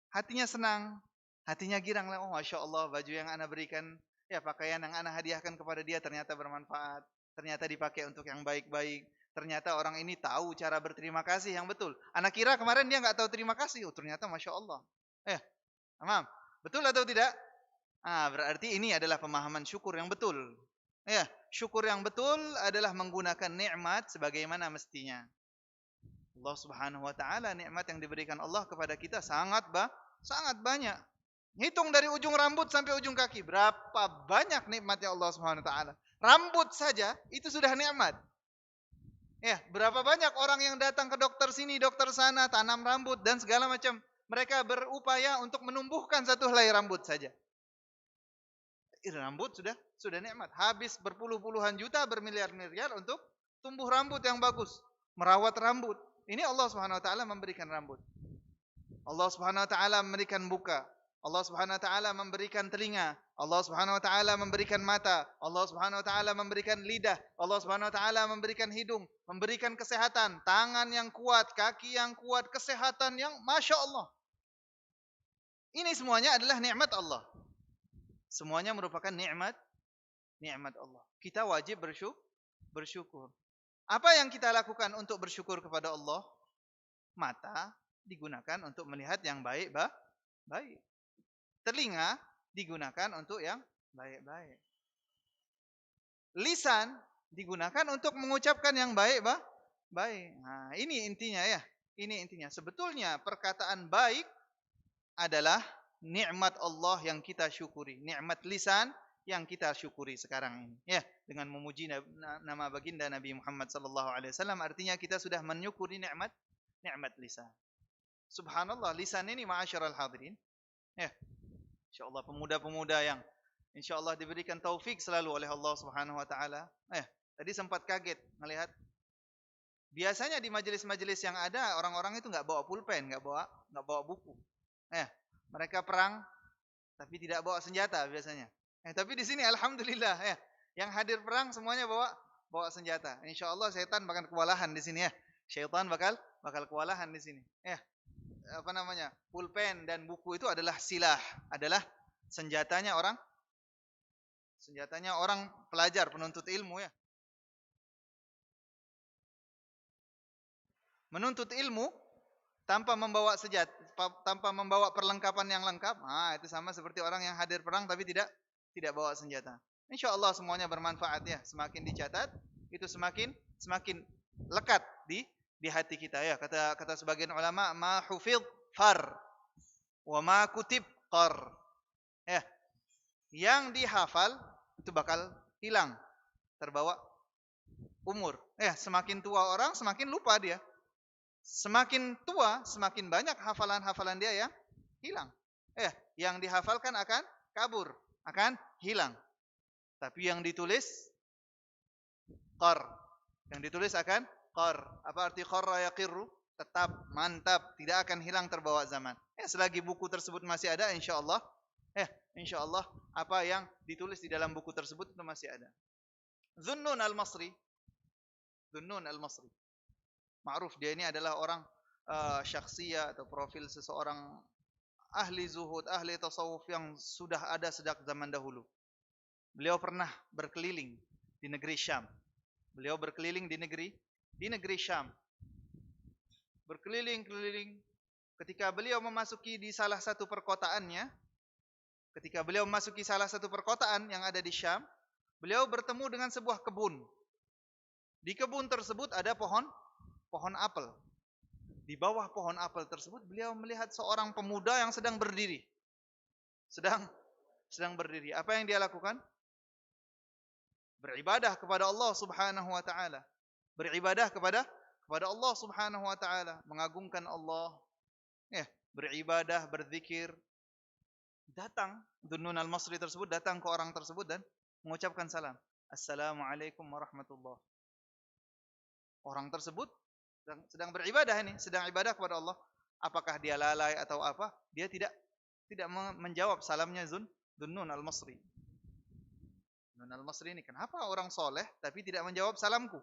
hatinya senang, hatinya girang. Oh, masya Allah, baju yang ana berikan, pakaian yang ana hadiahkan kepada dia ternyata bermanfaat, ternyata dipakai untuk yang baik-baik. Ternyata orang ini tahu cara berterima kasih yang betul. Anak kira kemarin dia nggak tahu terima kasih. Oh, ternyata masya Allah. Tamam. Betul atau tidak? Berarti ini adalah pemahaman syukur yang betul. Syukur yang betul adalah menggunakan nikmat sebagaimana mestinya. Allah Subhanahu wa taala, nikmat yang diberikan Allah kepada kita sangat banyak. Hitung dari ujung rambut sampai ujung kaki, berapa banyak nikmatnya Allah Subhanahu wa taala. Rambut saja itu sudah nikmat. Berapa banyak orang yang datang ke dokter sini, dokter sana, tanam rambut dan segala macam. Mereka berupaya untuk menumbuhkan satu helai rambut saja. Rambut sudah nikmat. Habis berpuluh-puluhan juta, bermiliar-miliar untuk tumbuh rambut yang bagus, merawat rambut. Ini Allah Subhanahu wa taala memberikan rambut. Allah Subhanahu wa taala memberikan muka. Allah Subhanahu wa taala memberikan telinga. Allah Subhanahu wa taala memberikan mata. Allah Subhanahu wa taala memberikan lidah. Allah Subhanahu wa taala memberikan hidung, memberikan kesehatan, tangan yang kuat, kaki yang kuat, kesehatan yang masya Allah. Ini semuanya adalah nikmat Allah. Semuanya merupakan nikmat Allah. Kita wajib bersyukur. Apa yang kita lakukan untuk bersyukur kepada Allah? Mata digunakan untuk melihat yang baik. Telinga digunakan untuk yang baik-baik. Lisan digunakan untuk mengucapkan yang baik, baik. Nah, ini intinya ya. Ini intinya. Sebetulnya perkataan baik adalah nikmat Allah yang kita syukuri. Nikmat lisan yang kita syukuri sekarang ini. Ya, dengan memuji nama baginda Nabi Muhammad sallallahu alaihi wasallam artinya kita sudah menyukuri nikmat lisan. Subhanallah, lisan ini ma'asyiral hadirin. Ya. Insyaallah pemuda-pemuda yang insyaallah diberikan taufik selalu oleh Allah Subhanahu wa taala. Tadi sempat kaget melihat biasanya di majelis-majelis yang ada orang-orang itu enggak bawa pulpen, enggak bawa buku. Mereka perang tapi tidak bawa senjata biasanya. Tapi di sini alhamdulillah yang hadir perang semuanya bawa senjata. Insyaallah setan bakal kewalahan di sini ya. Syaitan bakal kewalahan di sini. Pulpen dan buku itu adalah silah, adalah senjatanya orang pelajar, penuntut ilmu ya. Menuntut ilmu tanpa membawa senjata, tanpa membawa perlengkapan yang lengkap, itu sama seperti orang yang hadir perang tapi tidak bawa senjata. Insyaallah semuanya bermanfaat ya. Semakin dicatat, itu semakin lekat di hati kita ya. Kata sebagian ulama, ma hufidh far wa ma kutib qar. Ya. Yang dihafal itu bakal hilang, terbawa umur. Semakin tua orang semakin lupa dia. Semakin tua semakin banyak hafalan-hafalan dia yang hilang. Yang dihafalkan akan kabur, akan hilang. Tapi yang ditulis qar. Yang ditulis akan qar. Apa arti qarra yaqirru? Tetap, mantap, tidak akan hilang terbawa zaman. Selagi buku tersebut masih ada, insyaallah apa yang ditulis di dalam buku tersebut itu masih ada. Dhunnun al-Masri. Ma'ruf, dia ini adalah orang syakhsiyah atau profil seseorang ahli zuhud, ahli tasawuf yang sudah ada sejak zaman dahulu. Beliau pernah berkeliling di negeri Syam. Berkeliling. Ketika beliau memasuki salah satu perkotaan yang ada di Syam, beliau bertemu dengan sebuah kebun. Di kebun tersebut ada pohon apel. Di bawah pohon apel tersebut beliau melihat seorang pemuda yang sedang berdiri. Apa yang dia lakukan? Beribadah kepada Allah Subhanahu wa taala. Allah Subhanahu wa taala, mengagungkan Allah. Beribadah, berzikir. Datang Dhunnun al-Masri tersebut datang ke orang tersebut dan mengucapkan salam. Assalamualaikum warahmatullahi. Orang tersebut sedang beribadah ini, sedang ibadah kepada Allah. Apakah dia lalai atau apa? Dia tidak menjawab salamnya Dhunnun al-Masri. Dhunnun al-Masri ini kenapa orang soleh tapi tidak menjawab salamku?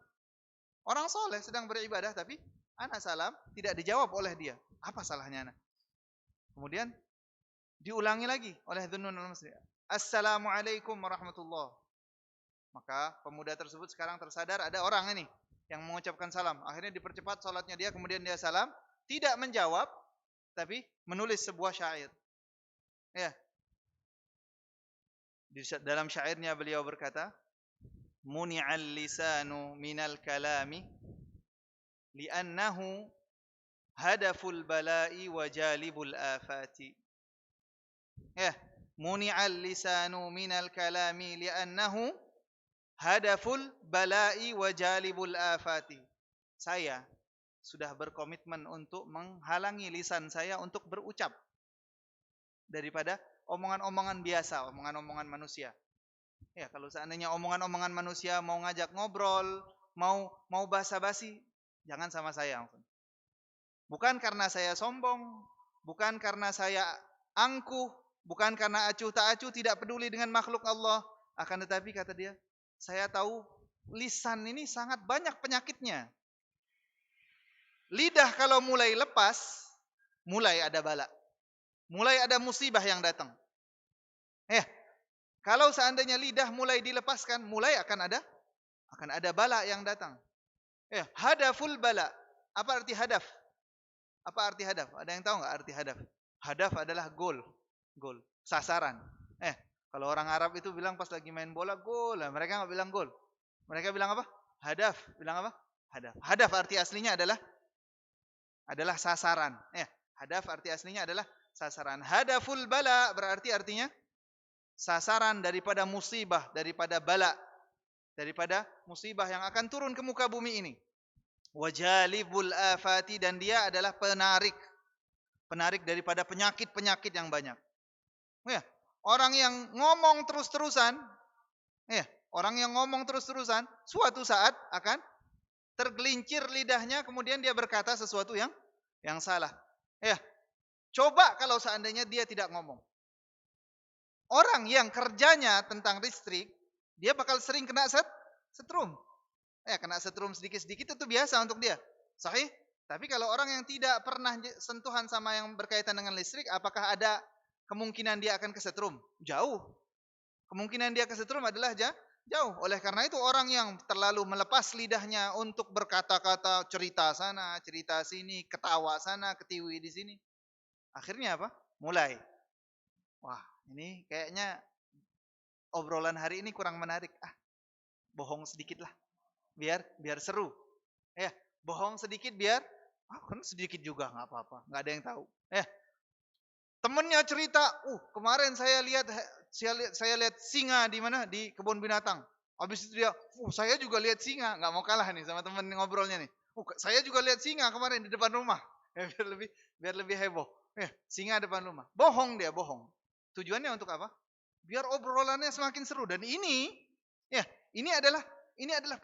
Orang soleh sedang beribadah tapi anak salam tidak dijawab oleh dia. Apa salahnya anak? Kemudian diulangi lagi oleh Dhunnun al-Masri. Assalamualaikum warahmatullahi. Maka pemuda tersebut sekarang tersadar ada orang ini yang mengucapkan salam. Akhirnya dipercepat salatnya dia, kemudian dia salam, tidak menjawab tapi menulis sebuah syair. Di dalam syairnya beliau berkata, Muni'al lisanu minal kalami li'annahu hadaful bala'i wa jalibul afati. Muni'al lisanu minal kalami li'annahu hadaful bala'i wa jalibul afati. Saya sudah berkomitmen untuk menghalangi lisan saya untuk berucap daripada omongan-omongan biasa, omongan-omongan manusia. Kalau seandainya omongan-omongan manusia mau ngajak ngobrol, mau basa-basi, jangan sama saya. Bukan karena saya sombong, bukan karena saya angkuh, bukan karena acuh tak acuh, tidak peduli dengan makhluk Allah. Akan tetapi kata dia, saya tahu lisan ini sangat banyak penyakitnya. Lidah kalau mulai lepas, mulai ada bala. Mulai ada musibah yang datang. Kalau seandainya lidah mulai dilepaskan, mulai akan ada bala yang datang. Hadaful bala. Apa arti hadaf? Apa arti hadaf? Ada yang tahu enggak arti hadaf? Hadaf adalah goal, sasaran. Kalau orang Arab itu bilang pas lagi main bola gol, lah mereka nggak bilang gol. Mereka bilang apa? Hadaf. Bilang apa? Hadaf. Hadaf arti aslinya adalah sasaran. Ya, hadaf arti aslinya adalah sasaran. Hadaful bala berarti artinya sasaran daripada musibah, daripada bala, daripada musibah yang akan turun ke muka bumi ini. Wajalibul afati, dan dia adalah penarik daripada penyakit-penyakit yang banyak. Ya, orang yang ngomong terus-terusan, ya, orang yang ngomong terus-terusan, suatu saat akan tergelincir lidahnya, kemudian dia berkata sesuatu yang salah. Ya, coba kalau seandainya dia tidak ngomong. Orang yang kerjanya tentang listrik, dia bakal sering kena setrum. Kena setrum sedikit-sedikit itu biasa untuk dia. Sahih? Tapi kalau orang yang tidak pernah sentuhan sama yang berkaitan dengan listrik, apakah ada kemungkinan dia akan kesetrum? Jauh. Kemungkinan dia kesetrum adalah jauh. Oleh karena itu orang yang terlalu melepas lidahnya untuk berkata-kata, cerita sana, cerita sini, ketawa sana, ketiwi di sini. Akhirnya apa? Mulai. Wah, ini kayaknya obrolan hari ini kurang menarik. Bohong sedikit lah. Biar seru. Ya, bohong sedikit biar kan sedikit juga nggak apa-apa, nggak ada yang tahu. Temennya cerita, kemarin saya lihat singa di mana, di kebun binatang. Habis itu dia, saya juga lihat singa, nggak mau kalah nih sama temen ngobrolnya nih. Saya juga lihat singa kemarin di depan rumah. Biar lebih heboh. Singa depan rumah. Bohong dia, bohong. Tujuannya untuk apa? Biar obrolannya semakin seru. Dan ini adalah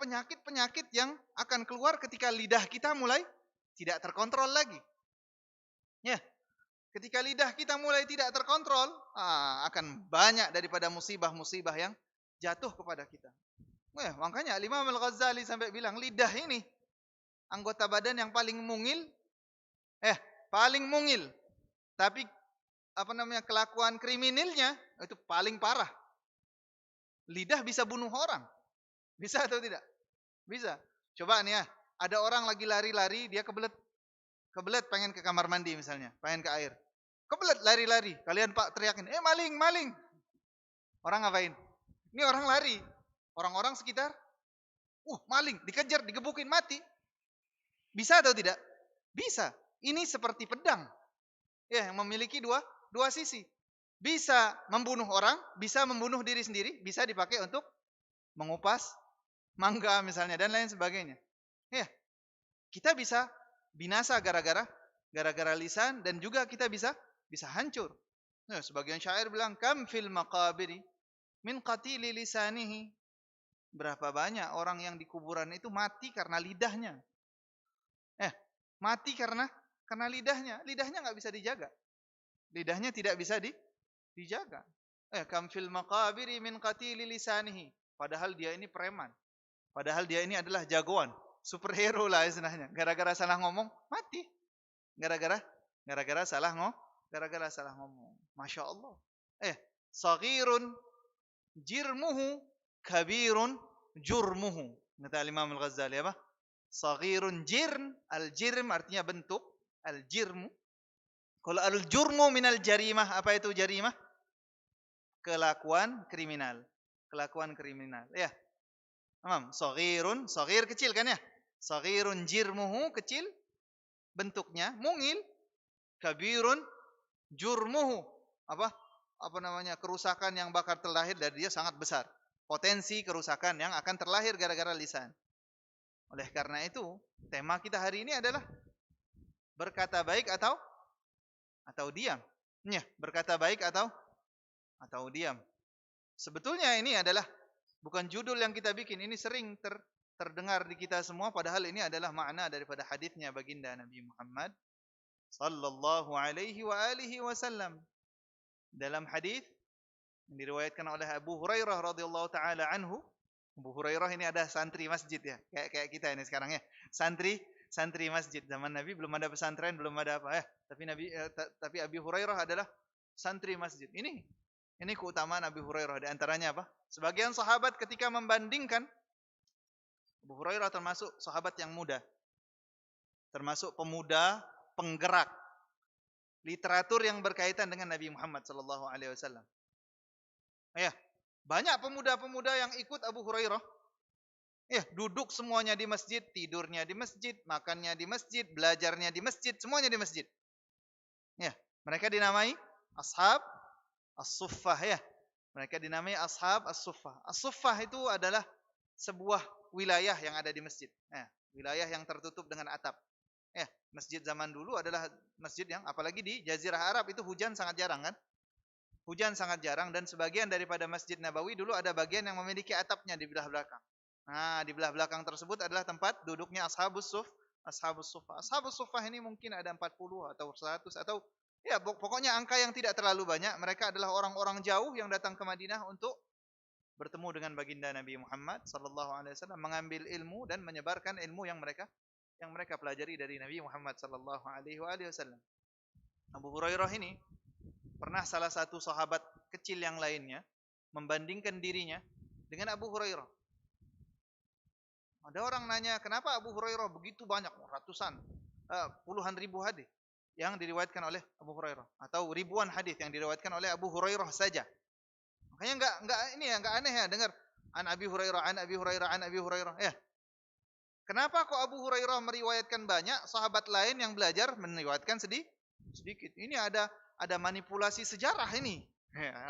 penyakit-penyakit yang akan keluar ketika lidah kita mulai tidak terkontrol lagi. Ya, ketika lidah kita mulai tidak terkontrol, akan banyak daripada musibah-musibah yang jatuh kepada kita. Makanya Imam Al-Ghazali sampai bilang lidah ini anggota badan yang paling mungil, tapi kelakuan kriminalnya itu paling parah. Lidah bisa bunuh orang. Bisa atau tidak? Bisa. Coba nih ada orang lagi lari-lari, dia kebelet pengen ke kamar mandi misalnya, pengen ke air. Kebelet lari-lari. Kalian Pak teriakin, maling. Orang ngapain? Ini orang lari. Orang-orang sekitar, maling, dikejar, digebukin, mati. Bisa atau tidak? Bisa. Ini seperti pedang. Yang memiliki dua sisi. Bisa membunuh orang, bisa membunuh diri sendiri, bisa dipakai untuk mengupas mangga misalnya dan lain sebagainya. Kita bisa binasa gara-gara lisan, dan juga kita bisa hancur. Sebagian syair bilang, kam fil maqabiri min qatili lisanihi. Berapa banyak orang yang di kuburan itu mati karena lidahnya. Mati karena lidahnya. Lidahnya nggak bisa dijaga. Lidahnya tidak bisa dijaga. Kam fil maqabiri min qatili lisanihi. Padahal dia ini preman. Padahal dia ini adalah jagoan. Superhero lah istilahnya. Gara-gara salah ngomong, mati. Gara-gara salah ngomong. Masya Allah. Saghirun jirmuhu kabirun jurmuhu. Kata Imam Al-Ghazali apa? Saghirun jirm. Al-jirm artinya bentuk. Al-jirmu. Kalau al-jurmu minal jarimah. Apa itu jarimah? Kelakuan kriminal. Saghirun, saghir kecil kan ya? Saghirun jirmuhu, kecil bentuknya, mungil. Kabirun jurmuhu, kerusakan yang bakal terlahir dari dia sangat besar. Potensi kerusakan yang akan terlahir gara-gara lisan. Oleh karena itu, tema kita hari ini adalah berkata baik atau diam. Berkata baik atau diam. Sebetulnya ini adalah bukan judul yang kita bikin, ini sering terdengar di kita semua, padahal ini adalah makna daripada hadisnya baginda Nabi Muhammad sallallahu alaihi wa alihi wasallam. Dalam hadis yang diriwayatkan oleh Abu Hurairah radhiyallahu taala anhu. Abu Hurairah ini ada santri masjid ya, kayak kita ini sekarang ya. Santri masjid. Zaman Nabi belum ada pesantren, belum ada apa ya. Tapi Abu Hurairah adalah santri masjid. Ini keutamaan Abu Hurairah. Di antaranya apa? Sebagian sahabat ketika membandingkan, Abu Hurairah termasuk sahabat yang muda. Termasuk pemuda penggerak literatur yang berkaitan dengan Nabi Muhammad sallallahu alaihi wasallam. Ya, banyak pemuda-pemuda yang ikut Abu Hurairah. Ya, duduk semuanya di masjid, tidurnya di masjid, makannya di masjid, belajarnya di masjid, semuanya di masjid. Ya, mereka dinamai ashab as-suffah ya. Mereka dinamai ashab as-suffah. As-suffah itu adalah sebuah wilayah yang ada di masjid. Ya, wilayah yang tertutup dengan atap. Ya, masjid zaman dulu adalah masjid yang apalagi di Jazirah Arab itu hujan sangat jarang kan? Hujan sangat jarang dan sebagian daripada Masjid Nabawi dulu ada bagian yang memiliki atapnya di belah belakang. Nah, di belah belakang tersebut adalah tempat duduknya Ashabus Suffah. Ashabus Suffah ini mungkin ada 40 atau 100 atau ya pokoknya angka yang tidak terlalu banyak. Mereka adalah orang-orang jauh yang datang ke Madinah untuk bertemu dengan baginda Nabi Muhammad sallallahu alaihi wasallam, mengambil ilmu dan menyebarkan ilmu yang mereka pelajari dari Nabi Muhammad sallallahu alaihi wasallam. Abu Hurairah ini pernah salah satu sahabat kecil yang lainnya membandingkan dirinya dengan Abu Hurairah. Ada orang nanya, kenapa Abu Hurairah begitu banyak, ratusan, puluhan ribu hadis yang diriwayatkan oleh Abu Hurairah atau ribuan hadis yang diriwayatkan oleh Abu Hurairah saja. Makanya enggak aneh ya dengar an Abi Hurairah, an Abi Hurairah, an Abi Hurairah. Ya. Kenapa kok Abu Hurairah meriwayatkan banyak, sahabat lain yang belajar meriwayatkan sedikit? Ini ada manipulasi sejarah ini.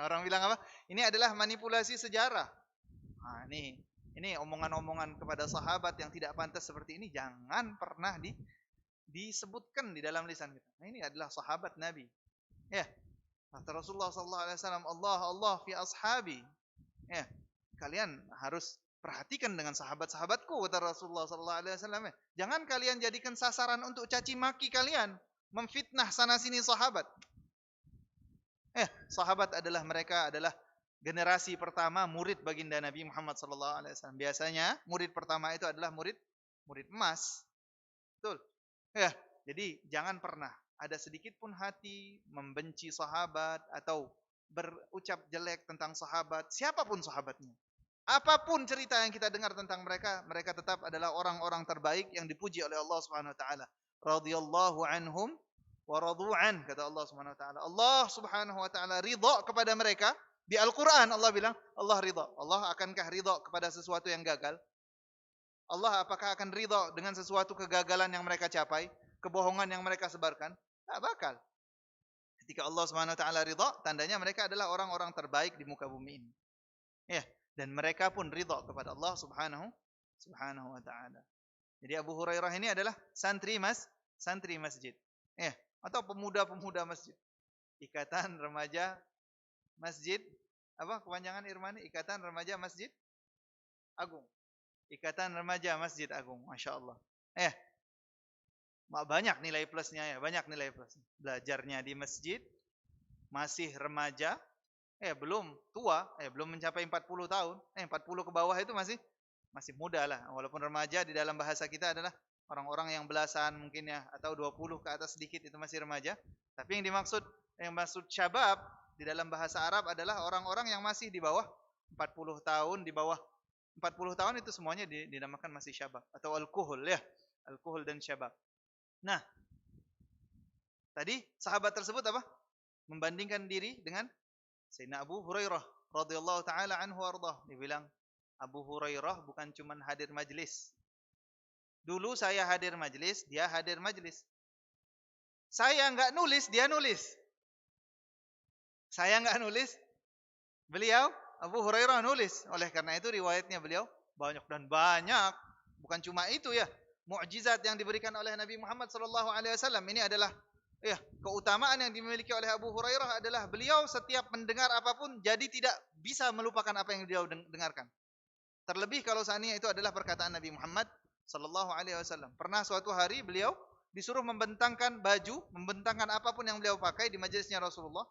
Orang bilang apa? Ini adalah manipulasi sejarah. Nah, ini omongan-omongan kepada sahabat yang tidak pantas seperti ini jangan pernah disebutkan di dalam lisan kita. Nah, ini adalah sahabat Nabi. Ya. Kata Rasulullah sallallahu alaihi wasallam, Allah fi ashabi. Ya. Kalian harus perhatikan dengan sahabat-sahabatku, kata Rasulullah sallallahu alaihi wasallam. Jangan kalian jadikan sasaran untuk caci maki kalian, memfitnah sana sini sahabat. Sahabat mereka adalah generasi pertama murid baginda Nabi Muhammad sallallahu alaihi wasallam. Biasanya murid pertama itu adalah murid emas. Betul. Ya, jadi jangan pernah ada sedikit pun hati membenci sahabat atau berucap jelek tentang sahabat, siapapun sahabatnya. Apapun cerita yang kita dengar tentang mereka, mereka tetap adalah orang-orang terbaik yang dipuji oleh Allah Subhanahu wa taala. Radhiyallahu anhum wa radu'an, kata Allah Subhanahu wa taala. Allah Subhanahu wa taala ridha kepada mereka. Di Al-Qur'an Allah bilang, Allah ridha. Allah akankah ridha kepada sesuatu yang gagal? Allah apakah akan ridha dengan sesuatu kegagalan yang mereka capai, kebohongan yang mereka sebarkan? Tak bakal. Ketika Allah Subhanahu wa taala ridha, tandanya mereka adalah orang-orang terbaik di muka bumi ini. Ya, dan mereka pun ridha kepada Allah Subhanahu wa taala. Jadi Abu Hurairah ini adalah santri masjid. Ya, atau pemuda-pemuda masjid. Ikatan Remaja Masjid apa kepanjangan Irmani? Ikatan Remaja Masjid Agung. Ikatan Remaja Masjid Agung. Masya Allah. Banyak nilai plusnya ya, banyak nilai plus. Belajarnya di masjid, masih remaja, belum tua, belum mencapai 40 tahun. 40 ke bawah itu masih muda lah. Walaupun remaja di dalam bahasa kita adalah orang-orang yang belasan mungkin ya, atau 20 ke atas sedikit itu masih remaja. Tapi yang maksud syabab di dalam bahasa Arab adalah orang-orang yang masih di bawah 40 tahun, di bawah 40 tahun itu semuanya dinamakan masih syabab atau al-kuhul ya, al-kuhul dan syabab. Nah, tadi sahabat tersebut apa? Membandingkan diri dengan Sayyidina Abu Hurairah radhiyallahu taala anhu warḍah. Dia bilang, Abu Hurairah bukan cuma hadir majlis. Dulu saya hadir majlis, dia hadir majlis. Saya enggak nulis, dia nulis. Saya enggak nulis, beliau Abu Hurairah nulis. Oleh karena itu riwayatnya beliau banyak dan banyak. Bukan cuma itu ya. Mukjizat yang diberikan oleh Nabi Muhammad sallallahu alaihi wasallam ini adalah keutamaan yang dimiliki oleh Abu Hurairah adalah beliau setiap mendengar apapun jadi tidak bisa melupakan apa yang beliau dengarkan. Terlebih kalau seandainya itu adalah perkataan Nabi Muhammad sallallahu alaihi wasallam. Pernah suatu hari beliau disuruh membentangkan baju, membentangkan apapun yang beliau pakai di majelisnya Rasulullah.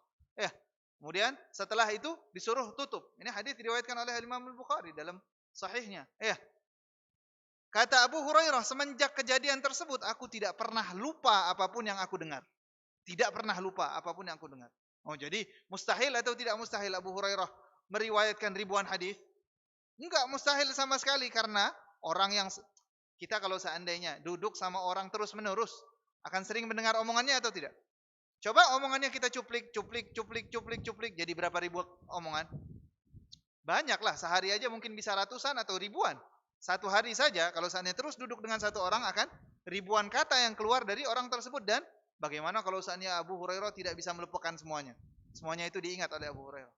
Kemudian setelah itu disuruh tutup. Ini hadis diriwayatkan oleh Imam Al-Bukhari dalam sahihnya. Kata Abu Hurairah, semenjak kejadian tersebut, aku tidak pernah lupa apapun yang aku dengar. Tidak pernah lupa apapun yang aku dengar. Oh, jadi mustahil atau tidak mustahil Abu Hurairah meriwayatkan ribuan hadis? Enggak mustahil sama sekali karena orang yang kita kalau seandainya duduk sama orang terus-menerus akan sering mendengar omongannya atau tidak? Coba omongannya kita cuplik. Jadi berapa ribu omongan? Banyaklah, sehari aja mungkin bisa ratusan atau ribuan. Satu hari saja, kalau seandainya terus duduk dengan satu orang akan ribuan kata yang keluar dari orang tersebut. Dan bagaimana kalau seandainya Abu Hurairah tidak bisa melupakan semuanya? Semuanya itu diingat oleh Abu Hurairah.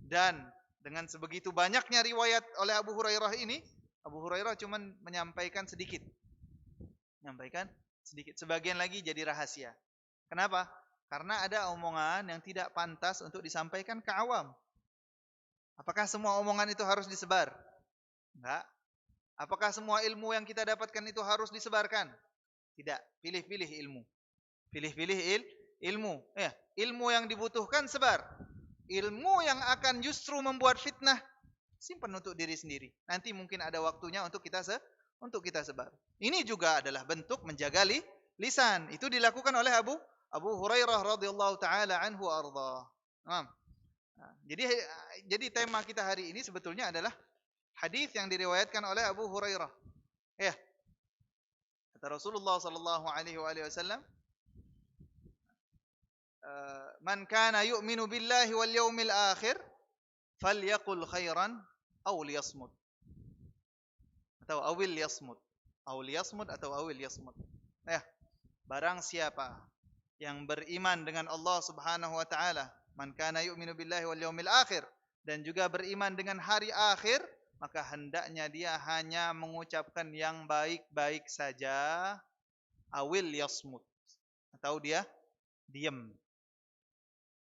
Dan dengan sebegitu banyaknya riwayat oleh Abu Hurairah ini, Abu Hurairah cuma menyampaikan sedikit. Menyampaikan sedikit. Sebagian lagi jadi rahasia. Kenapa? Karena ada omongan yang tidak pantas untuk disampaikan ke awam. Apakah semua omongan itu harus disebar? Enggak. Apakah semua ilmu yang kita dapatkan itu harus disebarkan? Tidak. Pilih-pilih ilmu. Pilih-pilih ilmu. Ya, ilmu yang dibutuhkan sebar. Ilmu yang akan justru membuat fitnah, simpan untuk diri sendiri. Nanti mungkin ada waktunya untuk kita sebar. Ini juga adalah bentuk menjaga lisan. Itu dilakukan oleh Abu Hurairah radhiyallahu taala anhu arda. Jadi tema kita hari ini sebetulnya adalah hadis yang diriwayatkan oleh Abu Hurairah. Ya. Kata Rasulullah sallallahu alaihi wasallam, "Man kana yu'minu billahi wal yawmil akhir falyaqul khairan aw liyasmut." Atau awil yasmut. Awil yasmut. Ya. Barang siapa yang beriman dengan Allah Subhanahu wa taala, man kana yu'minu billahi wal yawmil akhir, dan juga beriman dengan hari akhir, maka hendaknya dia hanya mengucapkan yang baik-baik saja, awil yasmut, atau dia diam.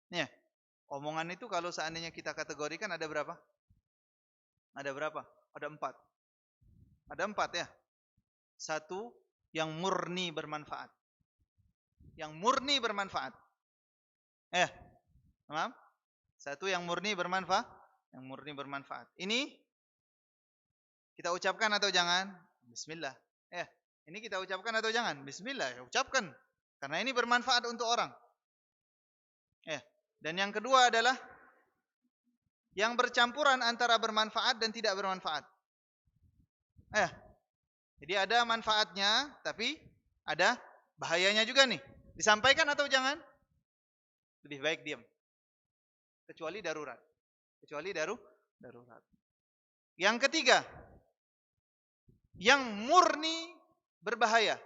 Ya, omongan itu kalau seandainya kita kategorikan ada berapa? Ada berapa? Ada 4. Ada 4 ya. 1 yang murni bermanfaat. Yang murni bermanfaat. Paham? 1 yang murni bermanfaat. Yang murni bermanfaat. Ini kita ucapkan atau jangan? Bismillah. Ini kita ucapkan atau jangan? Bismillah. Ya, ucapkan. Karena ini bermanfaat untuk orang. Dan yang kedua adalah yang bercampuran antara bermanfaat dan tidak bermanfaat. Jadi ada manfaatnya, tapi ada bahayanya juga nih. Disampaikan atau jangan? Lebih baik diam. Kecuali darurat. Darurat. Yang ketiga, yang murni berbahaya.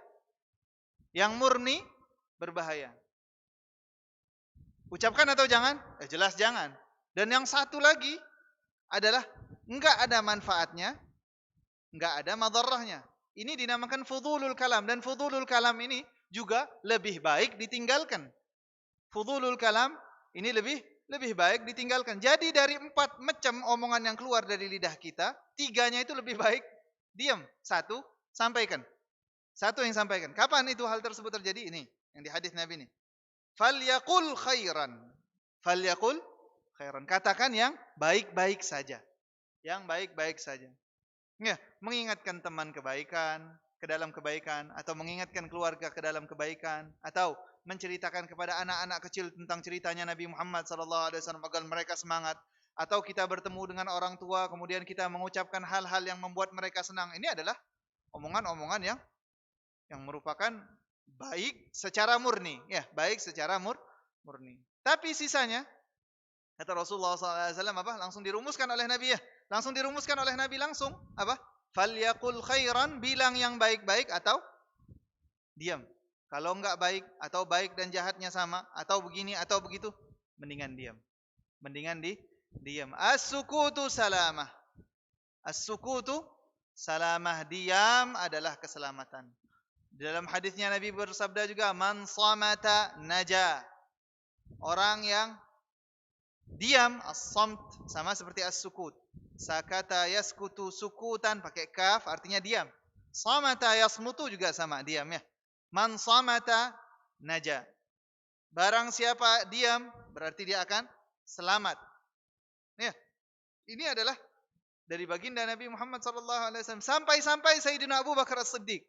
Yang murni berbahaya. Ucapkan atau jangan? Jelas jangan. Dan yang satu lagi adalah enggak ada manfaatnya, enggak ada madarahnya. Ini dinamakan fudulul kalam, dan fudulul kalam ini juga lebih baik ditinggalkan. Fudulul kalam ini lebih baik ditinggalkan. Jadi dari 4 macam omongan yang keluar dari lidah kita, 3-nya itu lebih baik diam. 1 sampaikan. 1 yang sampaikan. Kapan itu hal tersebut terjadi? Ini yang di hadis Nabi ini. Falyaqul khairan. Falyaqul khairan. Katakan yang baik-baik saja. Yang baik-baik saja. Ya, mengingatkan teman kebaikan, ke dalam kebaikan, atau mengingatkan keluarga ke dalam kebaikan, atau menceritakan kepada anak-anak kecil tentang ceritanya Nabi Muhammad sallallahu alaihi wasallam agar mereka semangat, atau kita bertemu dengan orang tua kemudian kita mengucapkan hal-hal yang membuat mereka senang. Ini adalah omongan-omongan yang merupakan baik secara murni, ya, baik secara murni. Tapi sisanya kata Rasulullah SAW apa? Langsung dirumuskan oleh Nabi ya. Langsung dirumuskan oleh Nabi langsung apa? Falyaqul khairan, bilang yang baik-baik atau diam. Kalau enggak baik atau baik dan jahatnya sama atau begini atau begitu, mendingan diam. Mendingan diam. As-sukutu salamah. As-sukutu salamah, diam adalah keselamatan. Dalam hadisnya Nabi bersabda juga, man samata naja. Orang yang diam, as-samt, sama seperti as-sukut. Sakata yaskutu sukutan, pakai kaf, artinya diam. Samata yasmutu juga sama, diam ya. Man samata naja. Barang siapa diam, berarti dia akan selamat. Ya. Ini adalah dari baginda Nabi Muhammad SAW. Sampai-sampai Sayyidina Abu Bakar As-Siddiq,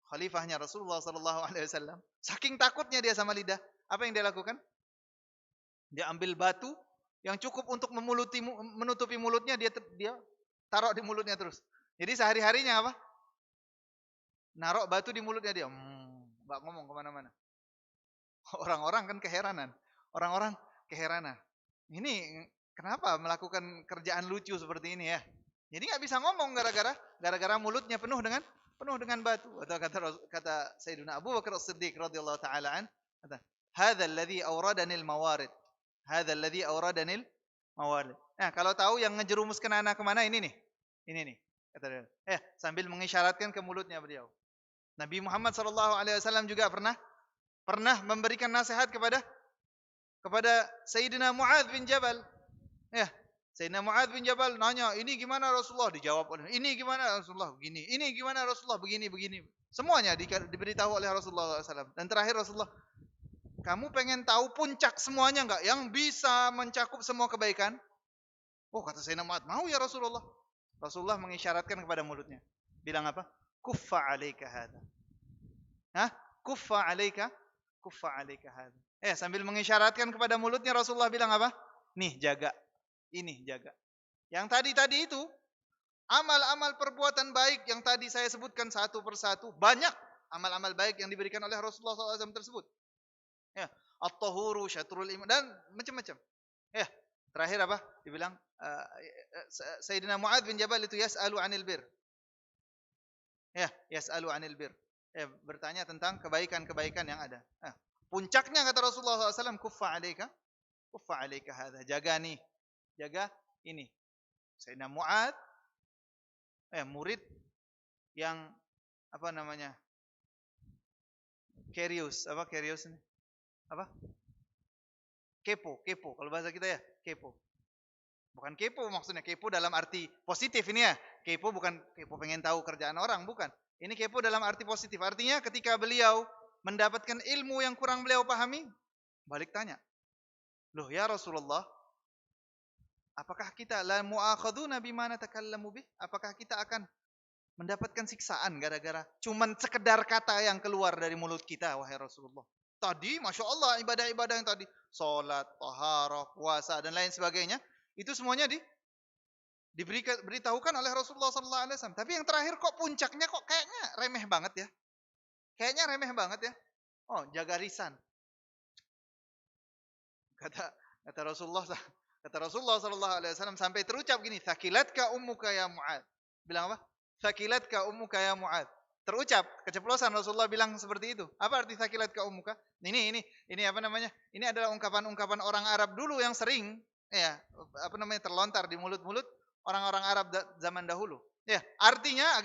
khalifahnya Rasulullah SAW, saking takutnya dia sama lidah, apa yang dia lakukan? Dia ambil batu yang cukup untuk menutupi mulutnya, dia taruh di mulutnya terus. Jadi sehari-harinya apa? Naruh batu di mulutnya dia, nggak ngomong kemana-mana. Orang-orang kan keheranan. Ini Kenapa melakukan kerjaan lucu seperti ini ya? Jadi nggak bisa ngomong gara-gara mulutnya penuh dengan batu. Atau kata Sayyidina Abu Bakar As-Siddiq radhiyallahu taala an, kata, "Hadzal ladzi awradanil mawarid." Hadzal ladzi awradanil mawarid. Nah, kalau tahu yang ngejerumuskan anak kemana ini nih. Ini nih, kata dia. Sambil mengisyaratkan ke mulutnya beliau. Nabi Muhammad SAW juga pernah memberikan nasihat kepada Sayyidina Muadz bin Jabal. Ya, Sayyidina Muadz bin Jabal nanya, ini gimana Rasulullah? Dijawab oleh, ini gimana Rasulullah? Begini. Ini gimana Rasulullah? Begini. Semuanya diberitahu oleh Rasulullah SAW. Dan terakhir Rasulullah, kamu pengen tahu puncak semuanya enggak? Yang bisa mencakup semua kebaikan? Oh, kata Sayyidina Muadz, mau ya Rasulullah. Rasulullah mengisyaratkan kepada mulutnya. Bilang apa? Kuffa alaika hadha. Hah? Kuffa alaika hadha. Sambil mengisyaratkan kepada mulutnya Rasulullah bilang apa? Nih, jaga. Ini jaga. Yang tadi itu, amal-amal perbuatan baik yang tadi saya sebutkan satu persatu, banyak amal-amal baik yang diberikan oleh Rasulullah SAW tersebut. At-tahuru syatrul iman dan macam-macam. Terakhir apa? Dibilang Sayyidina Muadz bin Jabal itu yas'alu 'anil bir. Yas'alu 'anil bir. Bertanya tentang kebaikan-kebaikan yang ada. Puncaknya kata Rasulullah SAW, kuffa 'alaika hadza. Jaga nih. Jaga ini. Sayyidina Muadz murid yang apa namanya? Curious ini? Apa? Kepo. Kalau bahasa kita ya, kepo. Bukan kepo maksudnya, kepo dalam arti positif ini ya. Kepo bukan kepo pengen tahu kerjaan orang, bukan. Ini kepo dalam arti positif. Artinya ketika beliau mendapatkan ilmu yang kurang beliau pahami, balik tanya. Loh ya Rasulullah, apakah kita la mu'akhaduna bima natakallamu bih? Apakah kita akan mendapatkan siksaan gara-gara cuman sekedar kata yang keluar dari mulut kita, wahai Rasulullah? Tadi Masya Allah ibadah-ibadah yang tadi, salat, taharah, puasa dan lain sebagainya, itu semuanya diberitahukan oleh Rasulullah SAW. Tapi yang terakhir kok puncaknya kok kayaknya remeh banget ya? Oh, jaga lisan. Kata Rasulullah SAW sampai terucap gini, "Thaqilatka ummuka ya Mu'adz." Bilang apa? "Thaqilatka ummuka ya Mu'adz." Terucap, keceplosan Rasulullah bilang seperti itu. Apa arti thaqilatka ummuka? Ini apa namanya? Ini adalah ungkapan-ungkapan orang Arab dulu yang sering terlontar di mulut-mulut orang-orang Arab zaman dahulu. Artinya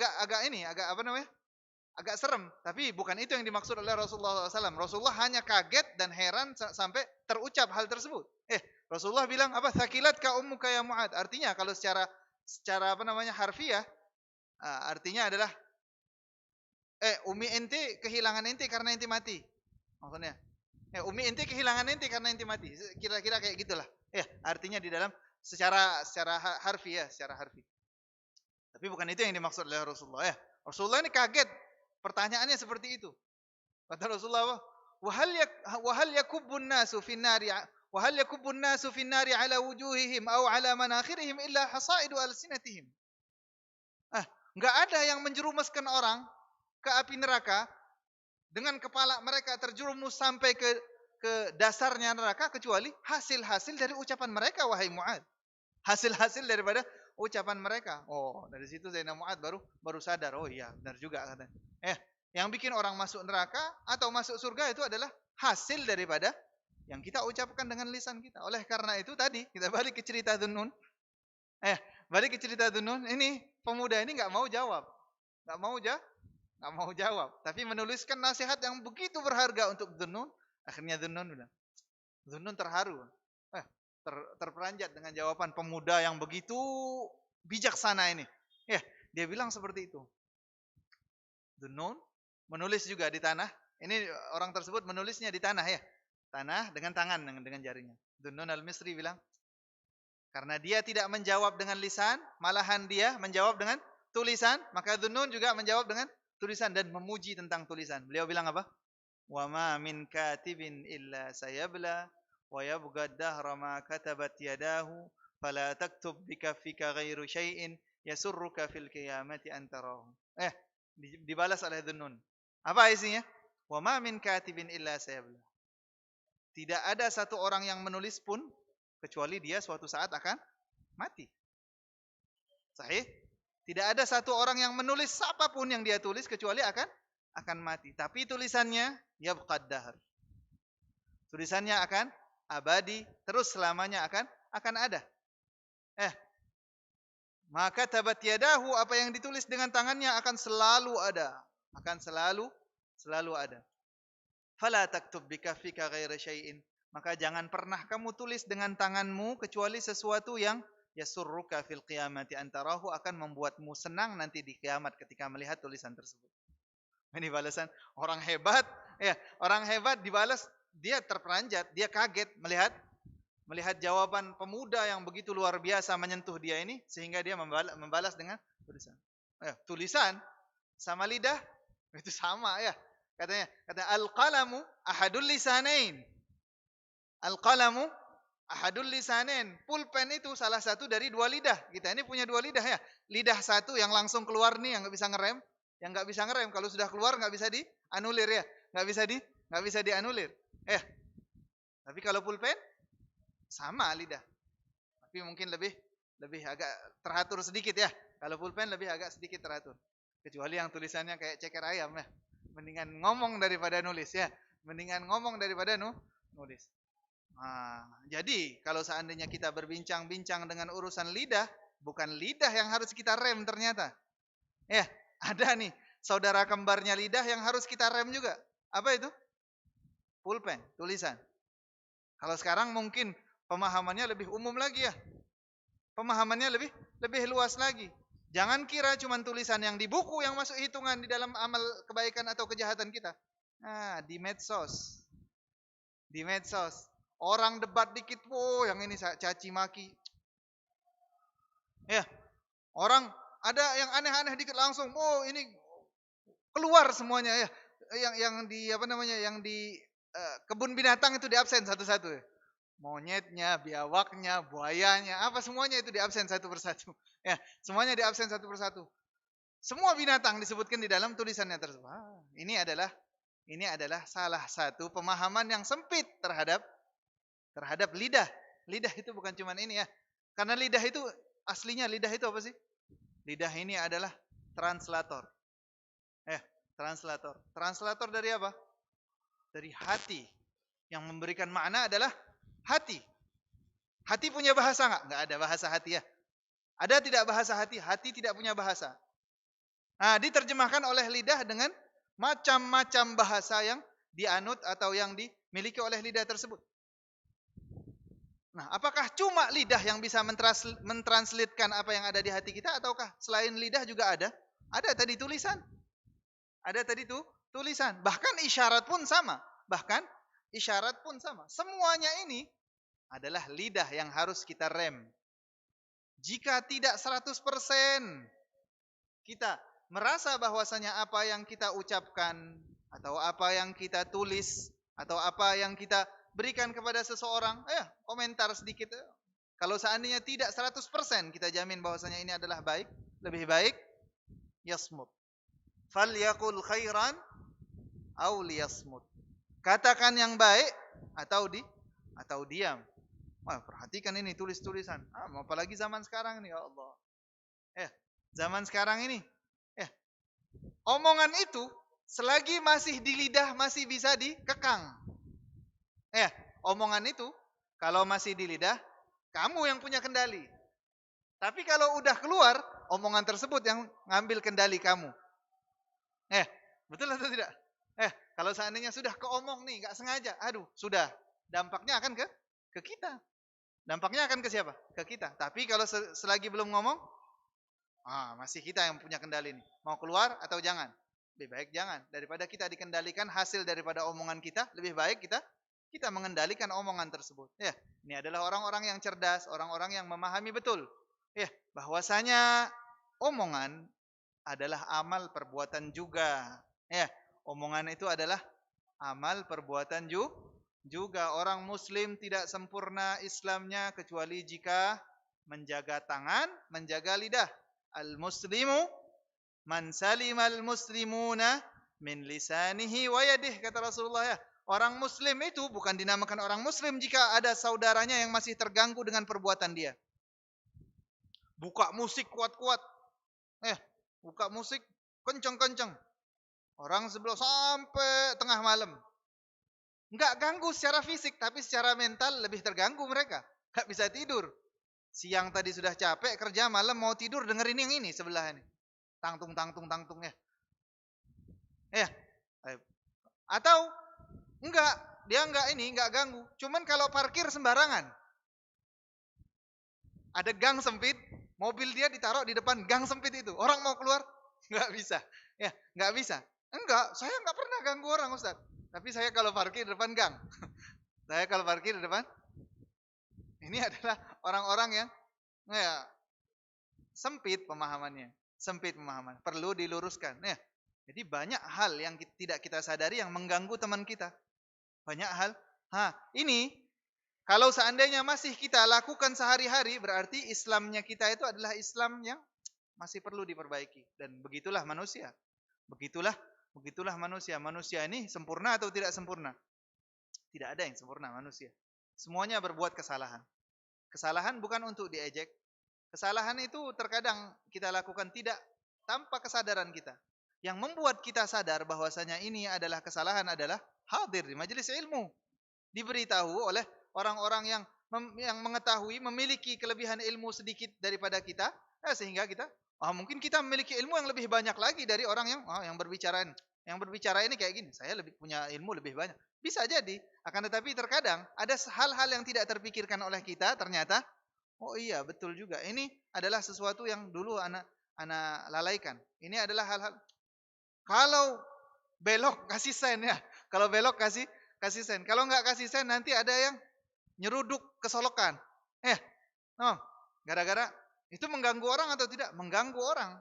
agak serem, tapi bukan itu yang dimaksud oleh Rasulullah SAW. Rasulullah hanya kaget dan heran sampai terucap hal tersebut. Rasulullah bilang apa? Thaqilatka ummuka ya Mu'adz. Artinya kalau secara harfiah, artinya adalah umi ente kehilangan ente karena ente mati. Maksudnya, umi ente kehilangan ente karena ente mati. Kira-kira kayak gitulah. Artinya di dalam secara harfi. Tapi bukan itu yang dimaksud oleh Rasulullah. Rasulullah ini kaget. Pertanyaannya seperti itu. Kata Rasulullah, "Wa hal yakubbun nasu fin-nari ala wujuhihim aw ala manakhirihim illa hasaidu alsinatihim." Enggak ada yang menjerumuskan orang ke api neraka dengan kepala mereka terjerumus sampai ke dasarnya neraka kecuali hasil-hasil dari ucapan mereka, wahai Mu'adz. Hasil-hasil daripada ucapan mereka. Oh, dari situ Sayyidina Mu'adz baru sadar. Oh iya, benar juga katanya. Yang bikin orang masuk neraka atau masuk surga itu adalah hasil daripada yang kita ucapkan dengan lisan kita. Oleh karena itu tadi kita balik ke cerita Dhunnun. Ini pemuda ini enggak mau jawab. Enggak mau jawab, tapi menuliskan nasihat yang begitu berharga untuk Dhunnun. Akhirnya Dhunnun terharu. Terperanjat dengan jawaban pemuda yang begitu bijaksana ini. Dia bilang seperti itu. Dhunnun menulis juga di tanah. Ini orang tersebut menulisnya di tanah ya. Tanah dengan tangan, dengan jarinya. Dhunnun al-Misri bilang, karena dia tidak menjawab dengan lisan, malahan dia menjawab dengan tulisan, maka Dhunnun juga menjawab dengan tulisan dan memuji tentang tulisan. Beliau bilang apa? "Wa ma min katibin illa sayabla wa yabqa ad-dahra ma katabat yadahu fala taktub bikaffika ghairu syai'in yasurruka fil qiyamati an tarahu." Dibalas oleh Dhunnun. Apa isinya? "Wa ma min katibin illa sayabla." Tidak ada satu orang yang menulis pun kecuali dia suatu saat akan mati. Sahih? Tidak ada satu orang yang menulis apapun yang dia tulis kecuali akan mati. Tapi tulisannya yabqad dahr. Tulisannya akan abadi, terus selamanya akan ada. Maka tabat yadahu, apa yang ditulis dengan tangannya akan selalu ada. Akan selalu ada. Fala taktub bikaffika ghaira syai'in. Maka jangan pernah kamu tulis dengan tanganmu kecuali sesuatu yang yasurruka fil qiyamati antarahu, akan membuatmu senang nanti di kiamat ketika melihat tulisan tersebut. Ini balasan orang hebat, ya, orang hebat dibalas, dia terperanjat, dia kaget melihat jawaban pemuda yang begitu luar biasa menyentuh dia ini, sehingga dia membalas dengan tulisan. Tulisan sama lidah itu sama ya. Kata al-qalamu ahadul lisanain. Al-qalamu ahadul lisanain. Pulpen itu salah satu dari dua lidah. Kita ini punya dua lidah ya. Lidah satu yang langsung keluar nih, yang nggak bisa ngerem, kalau sudah keluar nggak bisa dianulir ya. Nggak bisa dianulir. Tapi kalau pulpen sama lidah. Tapi mungkin lebih agak teratur sedikit ya. Kalau pulpen lebih agak sedikit teratur. Kecuali yang tulisannya kayak ceker ayam ya. Mendingan ngomong daripada nulis ya. Nulis. Jadi kalau seandainya kita berbincang-bincang dengan urusan lidah, bukan lidah yang harus kita rem ternyata. Ya, ada nih saudara kembarnya lidah yang harus kita rem juga. Apa itu? Pulpen, tulisan. Kalau sekarang mungkin pemahamannya lebih umum lagi ya. Pemahamannya lebih luas lagi. Jangan kira cuma tulisan yang di buku yang masuk hitungan di dalam amal kebaikan atau kejahatan kita. Di medsos. Orang debat dikit, yang ini caci maki. Ya, orang ada yang aneh-aneh dikit langsung, ini keluar semuanya ya. Yang di kebun binatang itu diabsen satu-satu ya. Monyetnya, biawaknya, buayanya, apa semuanya itu diabsen satu persatu. Ya, semuanya diabsen satu persatu. Semua binatang disebutkan di dalam tulisannya tersebut. Ini adalah salah satu pemahaman yang sempit terhadap lidah. Lidah itu bukan cuma ini ya. Karena lidah itu aslinya itu apa sih? Lidah ini adalah translator. Translator. Translator dari apa? Dari hati. Yang memberikan makna adalah hati. Hati punya bahasa enggak? Enggak ada bahasa hati ya. Ada tidak bahasa hati? Hati tidak punya bahasa. Diterjemahkan oleh lidah dengan macam-macam bahasa yang dianut atau yang dimiliki oleh lidah tersebut. Apakah cuma lidah yang bisa mentranslitkan apa yang ada di hati kita, ataukah selain lidah juga ada? Ada tadi tulisan. Tulisan. Bahkan isyarat pun sama. Semuanya ini adalah lidah yang harus kita rem. Jika tidak 100% kita merasa bahwasanya apa yang kita ucapkan atau apa yang kita tulis atau apa yang kita berikan kepada seseorang, komentar sedikit. Kalau seandainya tidak 100% kita jamin bahwasanya ini adalah baik, lebih baik yasmut. Falyaqul khairan aw liyasmut. Katakan yang baik atau diam. Perhatikan ini tulis-tulisan. Apalagi zaman sekarang ini, ya Allah. Zaman sekarang ini, omongan itu selagi masih di lidah masih bisa dikekang. Omongan itu kalau masih di lidah, kamu yang punya kendali. Tapi kalau udah keluar, omongan tersebut yang ngambil kendali kamu. Betul atau tidak? Kalau seandainya sudah keomong nih, nggak sengaja, sudah. Dampaknya akan ke kita. Dampaknya akan ke siapa? Ke kita. Tapi kalau selagi belum ngomong, masih kita yang punya kendali nih. Mau keluar atau jangan? Lebih baik jangan. Daripada kita dikendalikan hasil daripada omongan kita, lebih baik kita mengendalikan omongan tersebut. Ini adalah orang-orang yang cerdas, orang-orang yang memahami betul. Bahwasanya omongan adalah amal perbuatan juga. Omongan itu adalah amal perbuatan juga. Orang muslim tidak sempurna Islamnya kecuali jika menjaga tangan, menjaga lidah. Al-muslimu man salimal muslimuna min lisanihi wa yadihi, kata Rasulullah ya. Orang muslim itu bukan dinamakan orang muslim jika ada saudaranya yang masih terganggu dengan perbuatan dia. Buka musik kuat-kuat. Buka musik kenceng-kenceng. Orang sebelah sampai tengah malam. Enggak ganggu secara fisik, tapi secara mental lebih terganggu mereka. Enggak bisa tidur. Siang tadi sudah capek kerja, malam mau tidur dengerin yang ini sebelah ini. Tangtung ya. Atau enggak, dia enggak ganggu. Cuman kalau parkir sembarangan. Ada gang sempit, mobil dia ditaruh di depan gang sempit itu. Orang mau keluar enggak bisa. Enggak bisa. Enggak, saya enggak pernah ganggu orang, Ustaz. Tapi saya kalau parkir di depan gang. Saya kalau parkir di depan. Ini adalah orang-orang yang sempit pemahamannya. Perlu diluruskan. Jadi banyak hal yang tidak kita sadari yang mengganggu teman kita. Banyak hal. Ini kalau seandainya masih kita lakukan sehari-hari, berarti Islamnya kita itu adalah Islam yang masih perlu diperbaiki. Dan begitulah manusia. Begitulah manusia. Manusia ini sempurna atau tidak sempurna? Tidak ada yang sempurna manusia. Semuanya berbuat kesalahan. Kesalahan bukan untuk diejek. Kesalahan itu terkadang kita lakukan tidak tanpa kesadaran kita. Yang membuat kita sadar bahwasanya ini adalah kesalahan adalah hadir di majelis ilmu. Diberitahu oleh orang-orang yang mengetahui, memiliki kelebihan ilmu sedikit daripada kita, sehingga kita mungkin kita memiliki ilmu yang lebih banyak lagi dari orang yang berbicara. Yang berbicara ini kayak gini, saya lebih punya ilmu lebih banyak. Bisa jadi, akan tetapi terkadang ada hal-hal yang tidak terpikirkan oleh kita, ternyata, oh iya betul juga. Ini adalah sesuatu yang dulu anak lalaikan. Ini adalah hal-hal, kalau belok kasih sen ya. Kalau belok kasih sen. Kalau nggak kasih sen nanti ada yang nyeruduk kesolokan. Gara-gara itu mengganggu orang atau tidak? Mengganggu orang.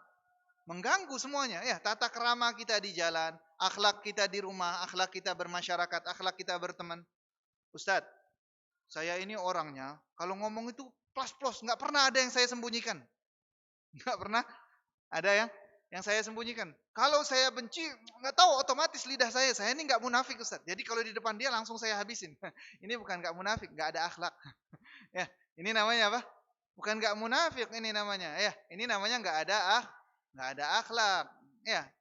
Mengganggu semuanya. Tata kerama kita di jalan, akhlak kita di rumah, akhlak kita bermasyarakat, akhlak kita berteman. Ustadz, saya ini orangnya kalau ngomong itu plus-plus, nggak pernah ada yang saya sembunyikan. Nggak pernah ada yang saya sembunyikan. Kalau saya benci, nggak tahu otomatis lidah saya ini nggak munafik, Ustaz. Jadi kalau di depan dia langsung saya habisin. Ini bukan nggak munafik, nggak ada akhlak. Ini namanya apa? Bukan nggak munafik, ini namanya. Ini namanya nggak ada akhlak.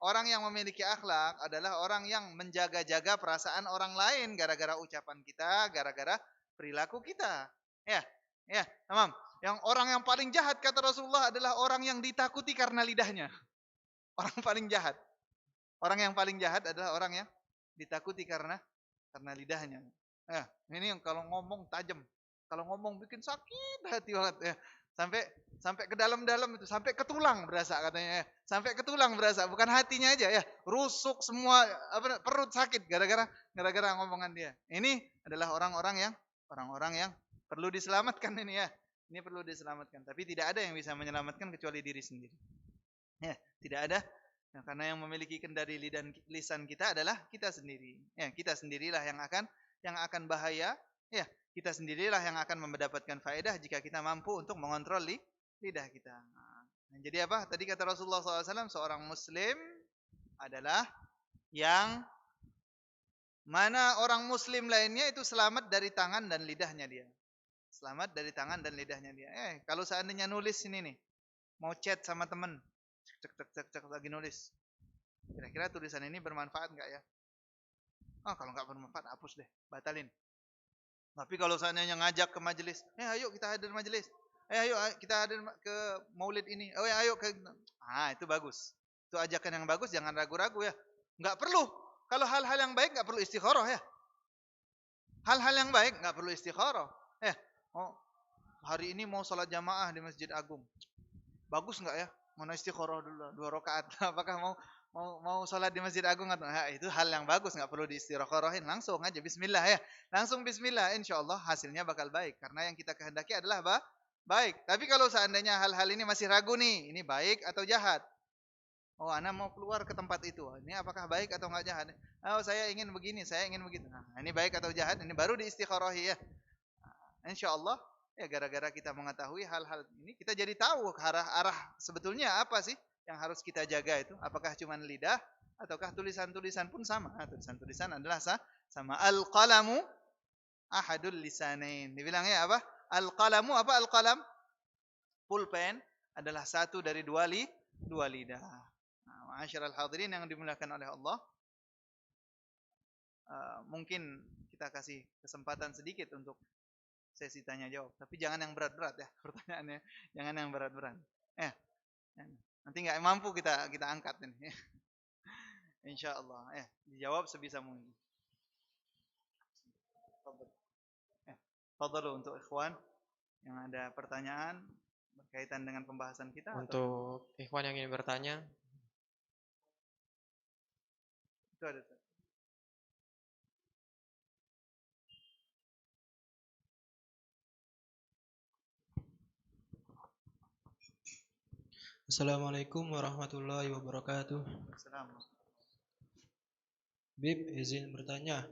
Orang yang memiliki akhlak adalah orang yang menjaga-jaga perasaan orang lain gara-gara ucapan kita, gara-gara perilaku kita. Tamam. Yang orang yang paling jahat kata Rasulullah adalah orang yang ditakuti karena lidahnya. Orang paling jahat. Orang yang paling jahat adalah orang yang ditakuti karena lidahnya. Ini yang kalau ngomong tajam. Kalau ngomong bikin sakit hati banget. Sampai ke dalam-dalam itu, sampai ke tulang berasa katanya. Sampai ke tulang berasa, bukan hatinya aja ya. Rusuk semua, perut sakit gara-gara ngomongan dia. Ini adalah orang-orang yang perlu diselamatkan ini ya. Ini perlu diselamatkan. Tapi tidak ada yang bisa menyelamatkan kecuali diri sendiri. Tidak ada. Karena yang memiliki kendali lisan kita adalah kita sendiri. Kita sendirilah yang akan bahaya. Kita sendirilah yang akan mendapatkan faedah jika kita mampu untuk mengontrol lidah kita. Jadi apa? Tadi kata Rasulullah SAW, seorang muslim adalah yang mana orang muslim lainnya itu selamat dari tangan dan lidahnya dia. Selamat dari tangan dan lidahnya dia. Kalau seandainya nulis ini nih, mau chat sama teman, cek lagi nulis. Kira-kira tulisan ini bermanfaat enggak ya? Kalau enggak bermanfaat, hapus deh, batalin. Tapi kalau seandainya ngajak ke majelis, ayo kita hadir majelis. Ayo kita hadir ke maulid ini. Ayo ke itu bagus. Itu ajakan yang bagus, jangan ragu-ragu ya. Enggak perlu. Kalau hal-hal yang baik enggak perlu istikharah ya. Hal-hal yang baik enggak perlu istikharah. Hari ini mau salat jamaah di Masjid Agung. Bagus enggak ya? Mau istikharah dulu 2 rakaat. Apakah mau salat di Masjid Agung atau itu hal yang bagus, enggak perlu diistikharahin, langsung aja bismillah ya. Langsung bismillah, insyaallah hasilnya bakal baik karena yang kita kehendaki adalah baik. Tapi kalau seandainya hal-hal ini masih ragu nih, ini baik atau jahat? Ana mau keluar ke tempat itu. Ini apakah baik atau enggak jahat? Saya ingin begini, saya ingin begitu. Ini baik atau jahat? Ini baru diistikharahi ya. Insyaallah ya, gara-gara kita mengetahui hal-hal ini, kita jadi tahu arah sebetulnya apa sih yang harus kita jaga itu. Apakah cuma lidah ataukah tulisan-tulisan pun sama? Tulisan-tulisan adalah Sama al-qalamu ahadul lisanain. Dibilangnya apa? Al-qalamu apa al-qalam? Pulpen adalah satu dari dua lidah. Nah, ma'asyiral hadirin yang dimuliakan oleh Allah, mungkin kita kasih kesempatan sedikit untuk sesi tanya jawab, tapi jangan yang berat-berat ya pertanyaannya, jangan yang berat-berat. Nanti nggak mampu kita angkat ini. Insyaallah, dijawab sebisa mungkin. Fadhalu untuk ikhwan yang ada pertanyaan berkaitan dengan pembahasan kita. Untuk ikhwan yang ingin bertanya, Itu ada. Assalamualaikum warahmatullahi wabarakatuh. Assalamualaikum. Bib, izin bertanya,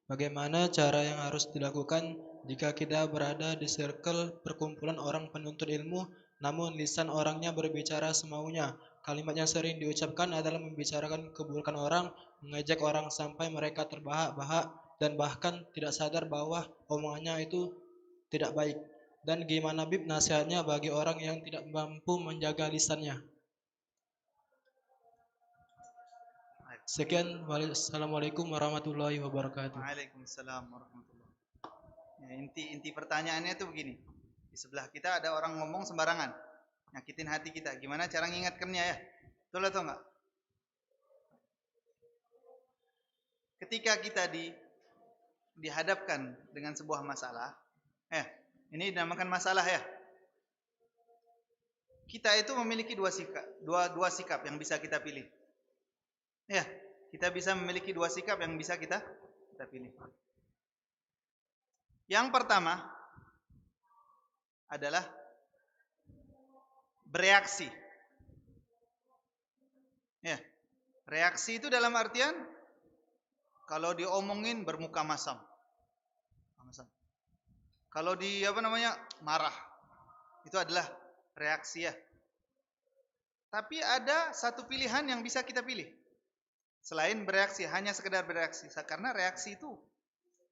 bagaimana cara yang harus dilakukan jika kita berada di circle perkumpulan orang penuntut ilmu, namun lisan orangnya berbicara semaunya? Kalimat yang sering diucapkan adalah membicarakan keburukan orang, mengejek orang sampai mereka terbahak-bahak dan bahkan tidak sadar bahwa omongannya itu tidak baik. Dan gimana Bib nasihatnya bagi orang yang tidak mampu menjaga lisannya? Sekian, wassalamualaikum warahmatullahi wabarakatuh. Waalaikumsalam warahmatullahi wabarakatuh. Ya, inti pertanyaannya itu begini. Di sebelah kita ada orang ngomong sembarangan, nyakitin hati kita. Gimana cara ngingatkannya ya? Betul atau enggak? Ketika kita dihadapkan dengan sebuah masalah, ini dinamakan masalah ya. Kita itu memiliki dua sikap yang bisa kita pilih. Ya, kita bisa memiliki dua sikap yang bisa kita pilih. Yang pertama adalah bereaksi. Ya, reaksi itu dalam artian kalau diomongin bermuka masam. Kalau marah, itu adalah reaksi ya. Tapi ada satu pilihan yang bisa kita pilih. Selain bereaksi, hanya sekedar bereaksi. Karena reaksi itu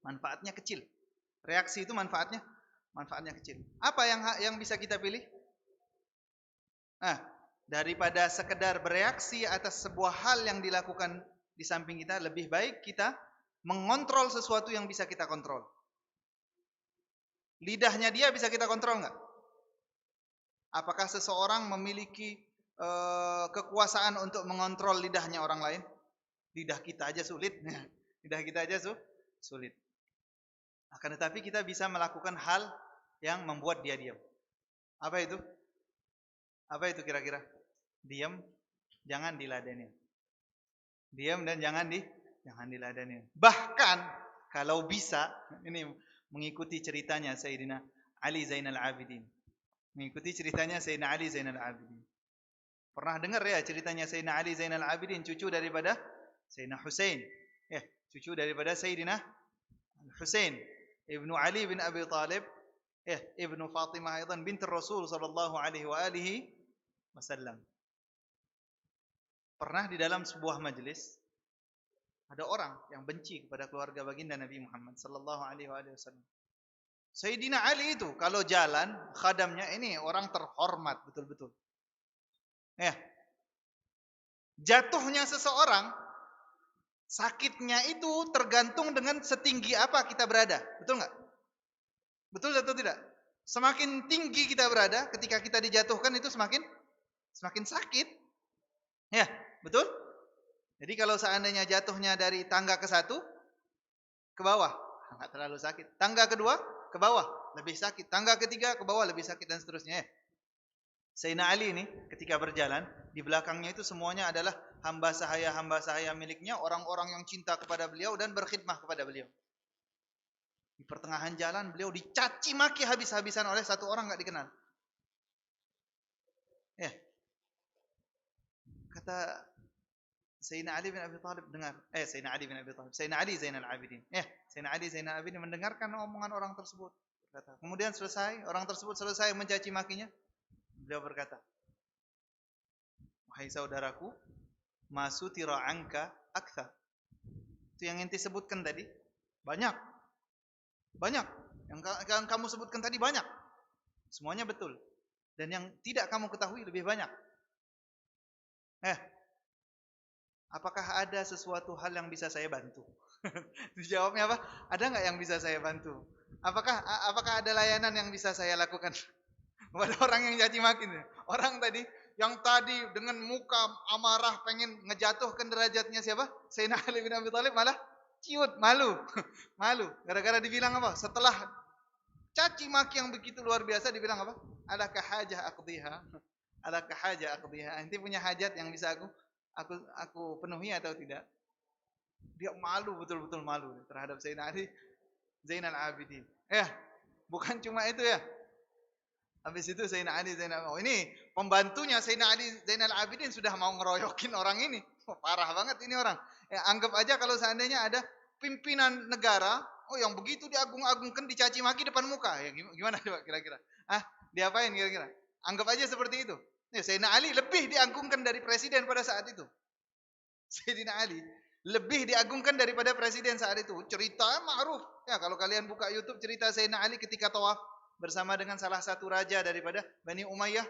manfaatnya kecil. Reaksi itu manfaatnya kecil. Apa yang bisa kita pilih? Daripada sekedar bereaksi atas sebuah hal yang dilakukan di samping kita, lebih baik kita mengontrol sesuatu yang bisa kita kontrol. Lidahnya dia bisa kita kontrol enggak? Apakah seseorang memiliki kekuasaan untuk mengontrol lidahnya orang lain? Lidah kita aja sulit. Lidah kita aja sulit. Akan tetapi kita bisa melakukan hal yang membuat dia diam. Apa itu? Apa itu kira-kira? Diam, jangan diladenin. Diam dan jangan diladenin. Bahkan kalau bisa, ini mengikuti ceritanya Sayyidina Ali Zainal Abidin. Mengikuti ceritanya Sayyidina Ali Zainal Abidin. Pernah dengar ya ceritanya Sayyidina Ali Zainal Abidin, cucu daripada Sayyidina Husain. Cucu daripada Sayyidina Husain, Ibnu Ali bin Abi Talib, Ibnu Fatimah aidan bint Rasul sallallahu alaihi wasallam. Pernah di dalam sebuah majelis ada orang yang benci kepada keluarga baginda Nabi Muhammad sallallahu alaihi wasallam. Sayyidina Ali itu kalau jalan, khadamnya ini orang terhormat betul-betul. Jatuhnya seseorang, sakitnya itu tergantung dengan setinggi apa kita berada. Betul enggak? Betul atau tidak? Semakin tinggi kita berada, ketika kita dijatuhkan itu semakin sakit. Ya, betul? Jadi kalau seandainya jatuhnya dari tangga ke-1 ke bawah, enggak terlalu sakit. Tangga kedua ke bawah, lebih sakit. Tangga ketiga ke bawah, lebih sakit dan seterusnya. Sayyidina Ali ini ketika berjalan, di belakangnya itu semuanya adalah hamba sahaya miliknya, orang-orang yang cinta kepada beliau dan berkhidmah kepada beliau. Di pertengahan jalan beliau dicaci maki habis-habisan oleh satu orang enggak dikenal. Kata Sayyidina Ali bin Abi Talib dengar. Sayyidina Ali Zainal Abidin. Sayyidina Ali Zainal Abidin mendengarkan omongan orang tersebut. Berkata. Kemudian orang tersebut selesai mencaci makinya. Beliau berkata, wahai saudaraku, masutira anka akthar. Itu yang ente sebutkan tadi, Banyak. Banyak. Yang kamu sebutkan tadi banyak. Semuanya betul. Dan yang tidak kamu ketahui lebih banyak. Apakah ada sesuatu hal yang bisa saya bantu? Dijawabnya apa? Ada nggak yang bisa saya bantu? Apakah ada layanan yang bisa saya lakukan kepada orang yang caci maki? Orang tadi yang tadi dengan muka amarah pengen ngejatuhkan derajatnya siapa? Sayyidina Ali bin Abi Thalib malah ciut, malu. Malu gara-gara dibilang apa? Setelah caci maki yang begitu luar biasa dibilang apa? Alakah hajah aqdiha? Alakah hajah aqdiha? Nanti punya hajat yang bisa aku penuhi atau tidak? Dia malu, betul-betul malu terhadap Sayyidina Ali Zainal Abidin. Bukan cuma itu ya. Habis itu Sayyidina Ali ini pembantunya Sayyidina Ali Zainal Abidin sudah mau ngeroyokin orang ini. Parah banget ini orang. Anggap aja kalau seandainya ada pimpinan negara, yang begitu diagung-agungkan, dicaci maki depan muka. Ya gimana coba kira-kira? Diapain kira-kira? Anggap aja seperti itu. Sayyidina Ali lebih diagungkan dari presiden pada saat itu. Sayyidina Ali lebih diagungkan daripada presiden saat itu. Cerita ma'ruf. Ya, kalau kalian buka YouTube cerita Sayyidina Ali ketika tawaf bersama dengan salah satu raja daripada Bani Umayyah,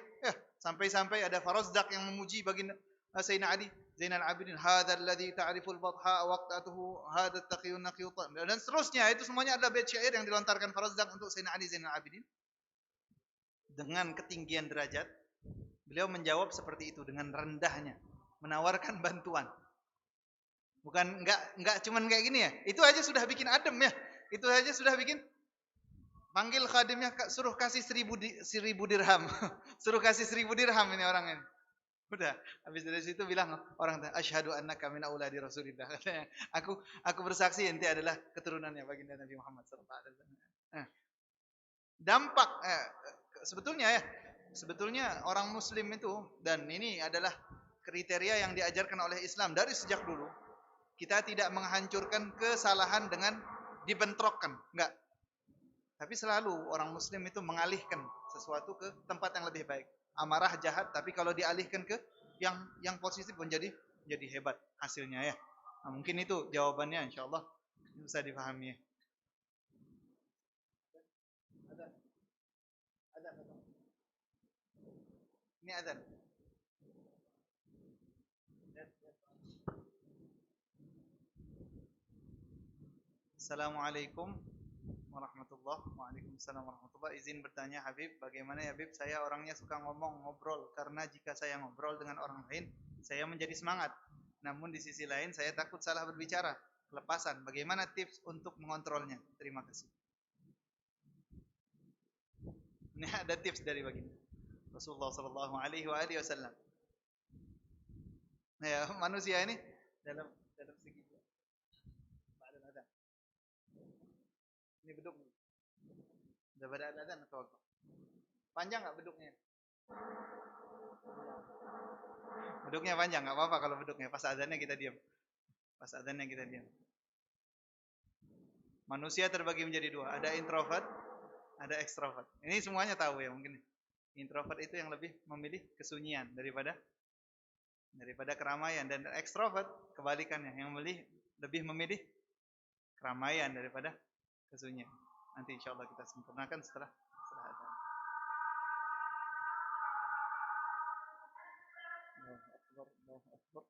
sampai-sampai ada Farazdak yang memuji baginda Sayyidina Ali Zainal Abidin, hadzal ladzi ta'riful batha waqtatuhu hadzal taqiyun naqiyut, dan seterusnya. Itu semuanya adalah bait syair yang dilontarkan Farazdak untuk Sayyidina Ali Zainal Abidin. Dengan ketinggian derajat, beliau menjawab seperti itu dengan rendahnya, menawarkan bantuan. Bukan enggak cuman kayak gini ya. Itu aja sudah bikin adem ya. Itu aja sudah bikin panggil khadimnya, suruh kasih 1000 dirham. Suruh kasih 1000 dirham ini orang ini. Udah, habis dari situ bilang orang, asyhadu annaka min auladi Rasulillah. Katanya, aku bersaksi ente adalah keturunannya baginda Nabi Muhammad sallallahu alaihi wasallam. Dampak sebetulnya orang muslim itu, dan ini adalah kriteria yang diajarkan oleh Islam dari sejak dulu. Kita tidak menghancurkan kesalahan dengan dibentrokkan, enggak. Tapi selalu orang muslim itu mengalihkan sesuatu ke tempat yang lebih baik. Amarah jahat, tapi kalau dialihkan ke yang positif menjadi hebat hasilnya ya. Mungkin itu jawabannya, insyaallah bisa dipahami ya. Ini azan. Assalamualaikum warahmatullahi wabarakatuh. Waalaikumsalam warahmatullahi. Izin bertanya Habib, bagaimana ya Habib? Saya orangnya suka ngobrol karena jika saya ngobrol dengan orang lain, saya menjadi semangat. Namun di sisi lain saya takut salah berbicara, kelepasan. Bagaimana tips untuk mengontrolnya? Terima kasih. Ini ada tips dari baginda Rasulullah sallallahu alaihi wasallam. Ya, manusia ini dalam segi ini beduk. Udah pada azan atau apa? Panjang enggak beduknya? Beduknya panjang, enggak apa-apa kalau beduknya. Pas azannya kita diam. Manusia terbagi menjadi dua, ada introvert, ada ekstrovert. Ini semuanya tahu ya mungkin. Introvert itu yang lebih memilih kesunyian daripada keramaian, dan ekstrovert kebalikannya, yang lebih memilih keramaian daripada kesunyian. Nanti insyaallah kita sempurnakan setelah azan. Allahu Akbar.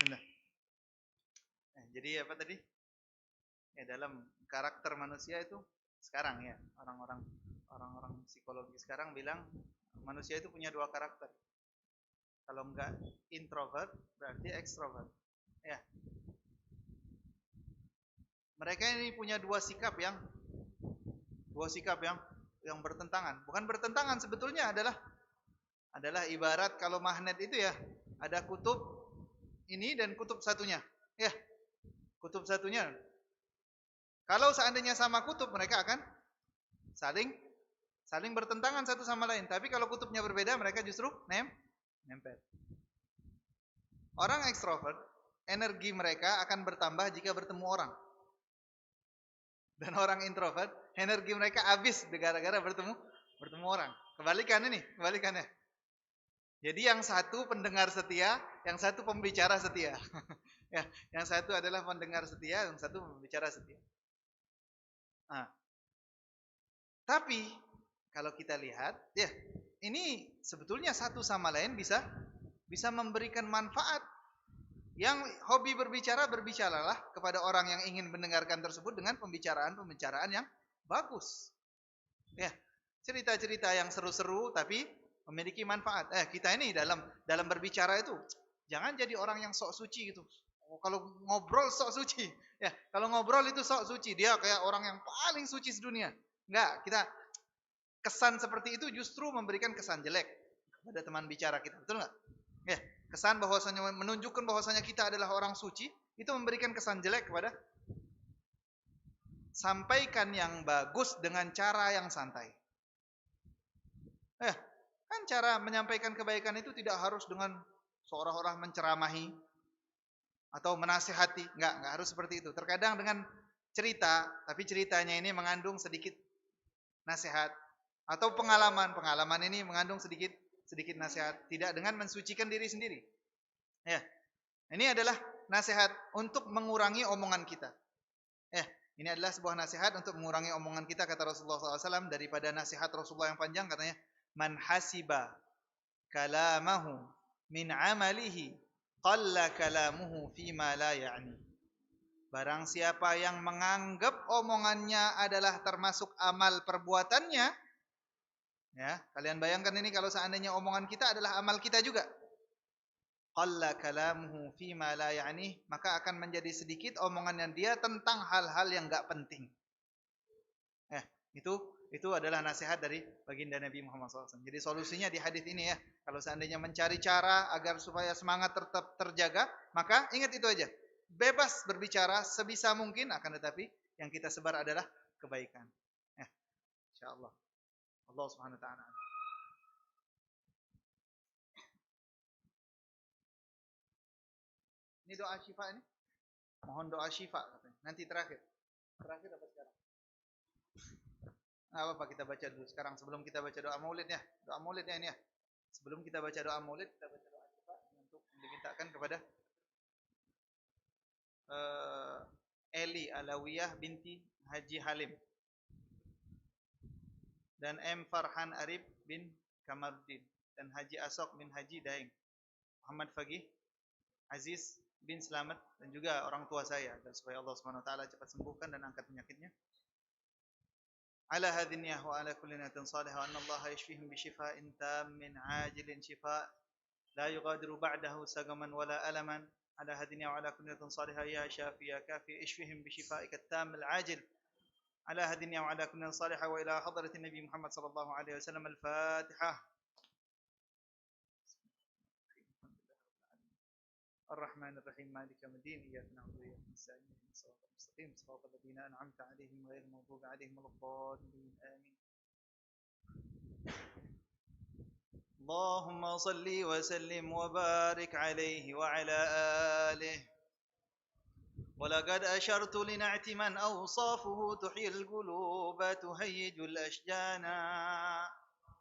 Bismillah. Jadi apa tadi? Ya, dalam karakter manusia itu sekarang ya, orang-orang psikologi sekarang bilang manusia itu punya dua karakter. Kalau enggak introvert, berarti extrovert. Ya. Mereka ini punya dua sikap yang bertentangan. Bukan bertentangan, sebetulnya adalah ibarat kalau magnet itu ya, ada kutub ini dan kutub satunya. Ya. Kutub satunya. Kalau seandainya sama kutub, mereka akan saling bertentangan satu sama lain. Tapi kalau kutubnya berbeda, mereka justru nempel. Orang ekstrovert, energi mereka akan bertambah jika bertemu orang. Dan orang introvert, energi mereka habis gara-gara bertemu orang. Kebalikannya. Jadi yang satu pendengar setia, yang satu pembicara setia. Ya, yang satu adalah pendengar setia, yang satu pembicara setia. Nah, tapi kalau kita lihat, ya ini sebetulnya satu sama lain bisa memberikan manfaat. Yang hobi berbicara, berbicaralah kepada orang yang ingin mendengarkan tersebut dengan pembicaraan yang bagus. Ya, cerita-cerita yang seru-seru tapi memiliki manfaat. Kita ini dalam berbicara itu jangan jadi orang yang sok suci gitu. Kalau ngobrol sok suci, ya kalau ngobrol itu sok suci, dia kayak orang yang paling suci sedunia. Enggak, kita kesan seperti itu justru memberikan kesan jelek kepada teman bicara kita, betul enggak? Ya, kesan bahwasanya menunjukkan bahwasanya kita adalah orang suci, itu memberikan kesan jelek kepada. Sampaikan yang bagus dengan cara yang santai. Kan cara menyampaikan kebaikan itu tidak harus dengan seolah-olah menceramahi atau menasihati, enggak harus seperti itu. Terkadang dengan cerita, tapi ceritanya ini mengandung sedikit nasihat atau pengalaman ini mengandung sedikit nasihat, tidak dengan mensucikan diri sendiri. Ya. Ini adalah nasihat untuk mengurangi omongan kita. Ya, ini adalah sebuah nasihat untuk mengurangi omongan kita, kata Rasulullah SAW. Daripada nasihat Rasulullah yang panjang, katanya, man hasiba kalamahu min amalihi qalla kalamuhu fima la ya'ni. Barang siapa yang menganggap omongannya adalah termasuk amal perbuatannya, ya, kalian bayangkan ini kalau seandainya omongan kita adalah amal kita juga. Qalla kalamuhu fima la ya'ni, maka akan menjadi sedikit omongannya dia tentang hal-hal yang enggak penting. Itu adalah nasihat dari baginda Nabi Muhammad SAW. Jadi solusinya di hadis ini ya, kalau seandainya mencari cara agar supaya semangat tetap terjaga, maka ingat itu aja. Bebas berbicara sebisa mungkin, akan tetapi yang kita sebar adalah kebaikan. Insyaallah. Allah Subhanahu wa taala. Ini doa syifa ini. Mohon doa syifa katanya. Nanti terakhir apa sekarang? Apa kita baca dulu sekarang sebelum kita baca doa maulid ya. Doa maulidnya ini ya. Sebelum kita baca doa maulid, kita baca doa syifa untuk dimintakan kepada Eli Alawiyah binti Haji Halim dan M Farhan Arif bin Kamaruddin dan Haji Asok bin Haji Daeng, Muhammad Fagih Aziz bin Selamat, dan juga orang tua saya, dan supaya Allah Subhanahu wa taala cepat sembuhkan dan angkat penyakitnya. Ala hadhihi niyah wa ala kulli niyatin salihah wa anna Allah yashfihim bi shifa'in tammin ajilin shifa' la yughadiru ba'dahu sagaman wala alaman. Ala hadhihi niyah wa ala kulli niyatin salihah ya shafi ya kafi ishfihim bi shifa'ika at-tammil ajil. Ala hadhihi niyah wa ala kulli niyatin salihah wa ila hadratin Nabi Muhammad sallallahu alaihi wasallam al-Fatihah. الرحمن الرحيم مالك يوم الدين إياك نعبد وإياك نستعين اهدنا الصراط المستقيم صراط الذين أنعمت عليهم غير المغضوب عليهم ولا الضالين آمين. اللهم صل وسلم وبارك عليه وعلى آله. ولقد أشرت لنعت من أوصافه تحيي القلوب تهيج الأشجان،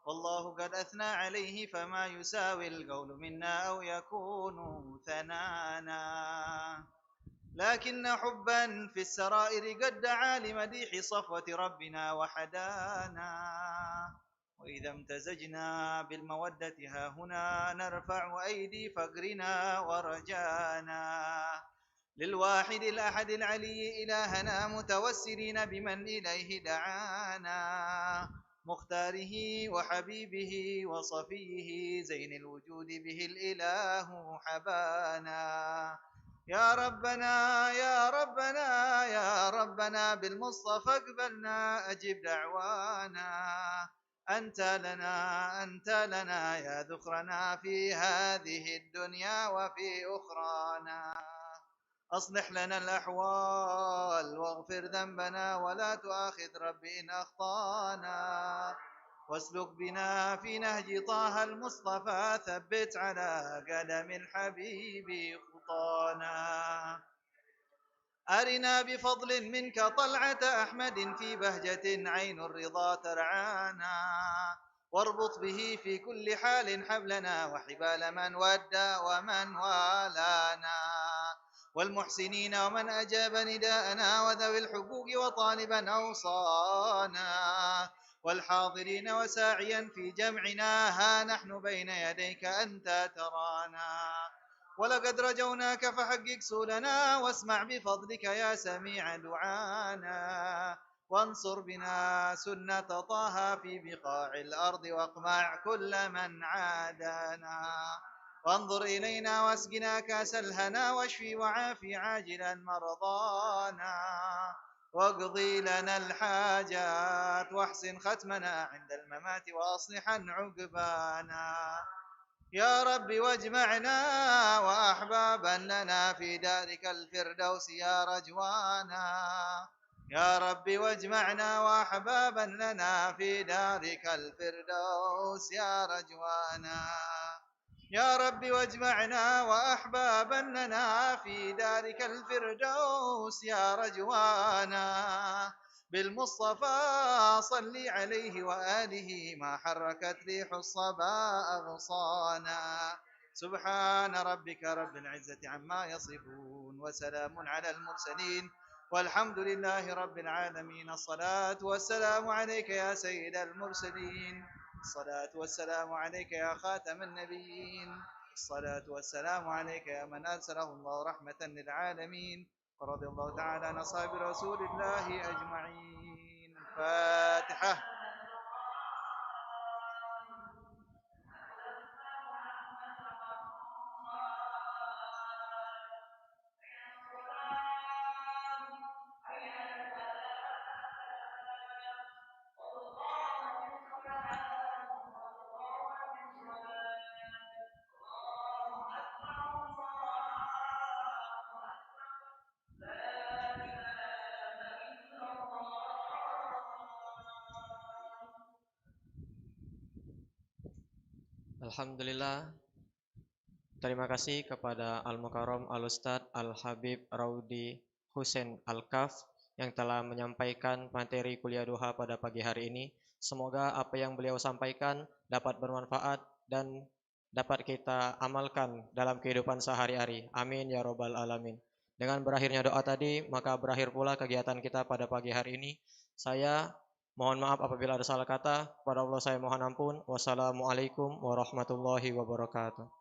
والله قد أثنى عليه فما يساوي القول منا أو يكون ثنانا، لكن حبا في السرائر قد دعا لمديح صفوة ربنا وحدانا، وإذا امتزجنا بالمودة ها هنا نرفع أيدي فقرنا ورجانا للواحد الأحد العلي إلهنا متوسلين بمن إليه دعانا مختاره وحبيبه وصفيه زين الوجود به الإله حبانا يا ربنا يا ربنا يا ربنا بالمصطفى اقبلنا أجب دعوانا أنت لنا يا ذخرنا في هذه الدنيا وفي أخرانا أصلح لنا الأحوال واغفر ذنبنا ولا تؤاخذ ربي إن أخطانا واسلك بنا في نهج طه المصطفى ثبت على قدم الحبيب خطانا أرنا بفضل منك طلعة أحمد في بهجة عين الرضا ترعانا واربط به في كل حال حبلنا وحبال من ودى ومن والانا والمحسنين ومن أجاب نداءنا وذوي الحقوق وطالبا أوصانا والحاضرين وساعيا في جمعنا ها نحن بين يديك أنت ترانا ولقد رجوناك فحقق سؤلنا واسمع بفضلك يا سميع دعانا وانصر بنا سنة طه في بقاع الأرض واقمع كل من عادانا وانظر إلينا واسقنا كاس الهنا واشفي وعافي عاجلا مرضانا واقضي لنا الحاجات واحسن ختمنا عند الممات وأصلحا عقبانا يا رب واجمعنا وأحبابا لنا في دارك الفردوس يا رجوانا يا رب واجمعنا وأحبابا لنا في دارك الفردوس يا رجوانا يا رب واجمعنا وأحبابا لنا في دارك الفردوس يا رجوانا بالمصطفى صل عليه وآله ما حركت ريح الصبا أغصانا سبحان ربك رب العزة عما يصفون وسلام على المرسلين والحمد لله رب العالمين الصلاة والسلام عليك يا سيد المرسلين الصلاة والسلام عليك يا خاتم النبيين الصلاة والسلام عليك يا من أرسله الله رحمة للعالمين ورضي الله تعالى عن أصحاب رسول الله أجمعين الفاتحة Alhamdulillah. Terima kasih kepada Al-Mukarram Al-Ustadz Al-Habib Raudi Hussein Al-Kaf yang telah menyampaikan materi kuliah duha pada pagi hari ini. Semoga apa yang beliau sampaikan dapat bermanfaat dan dapat kita amalkan dalam kehidupan sehari-hari. Amin ya robbal alamin. Dengan berakhirnya doa tadi, maka berakhir pula kegiatan kita pada pagi hari ini. Saya mohon maaf apabila ada salah kata. Kepada Allah saya mohon ampun. Wassalamualaikum warahmatullahi wabarakatuh.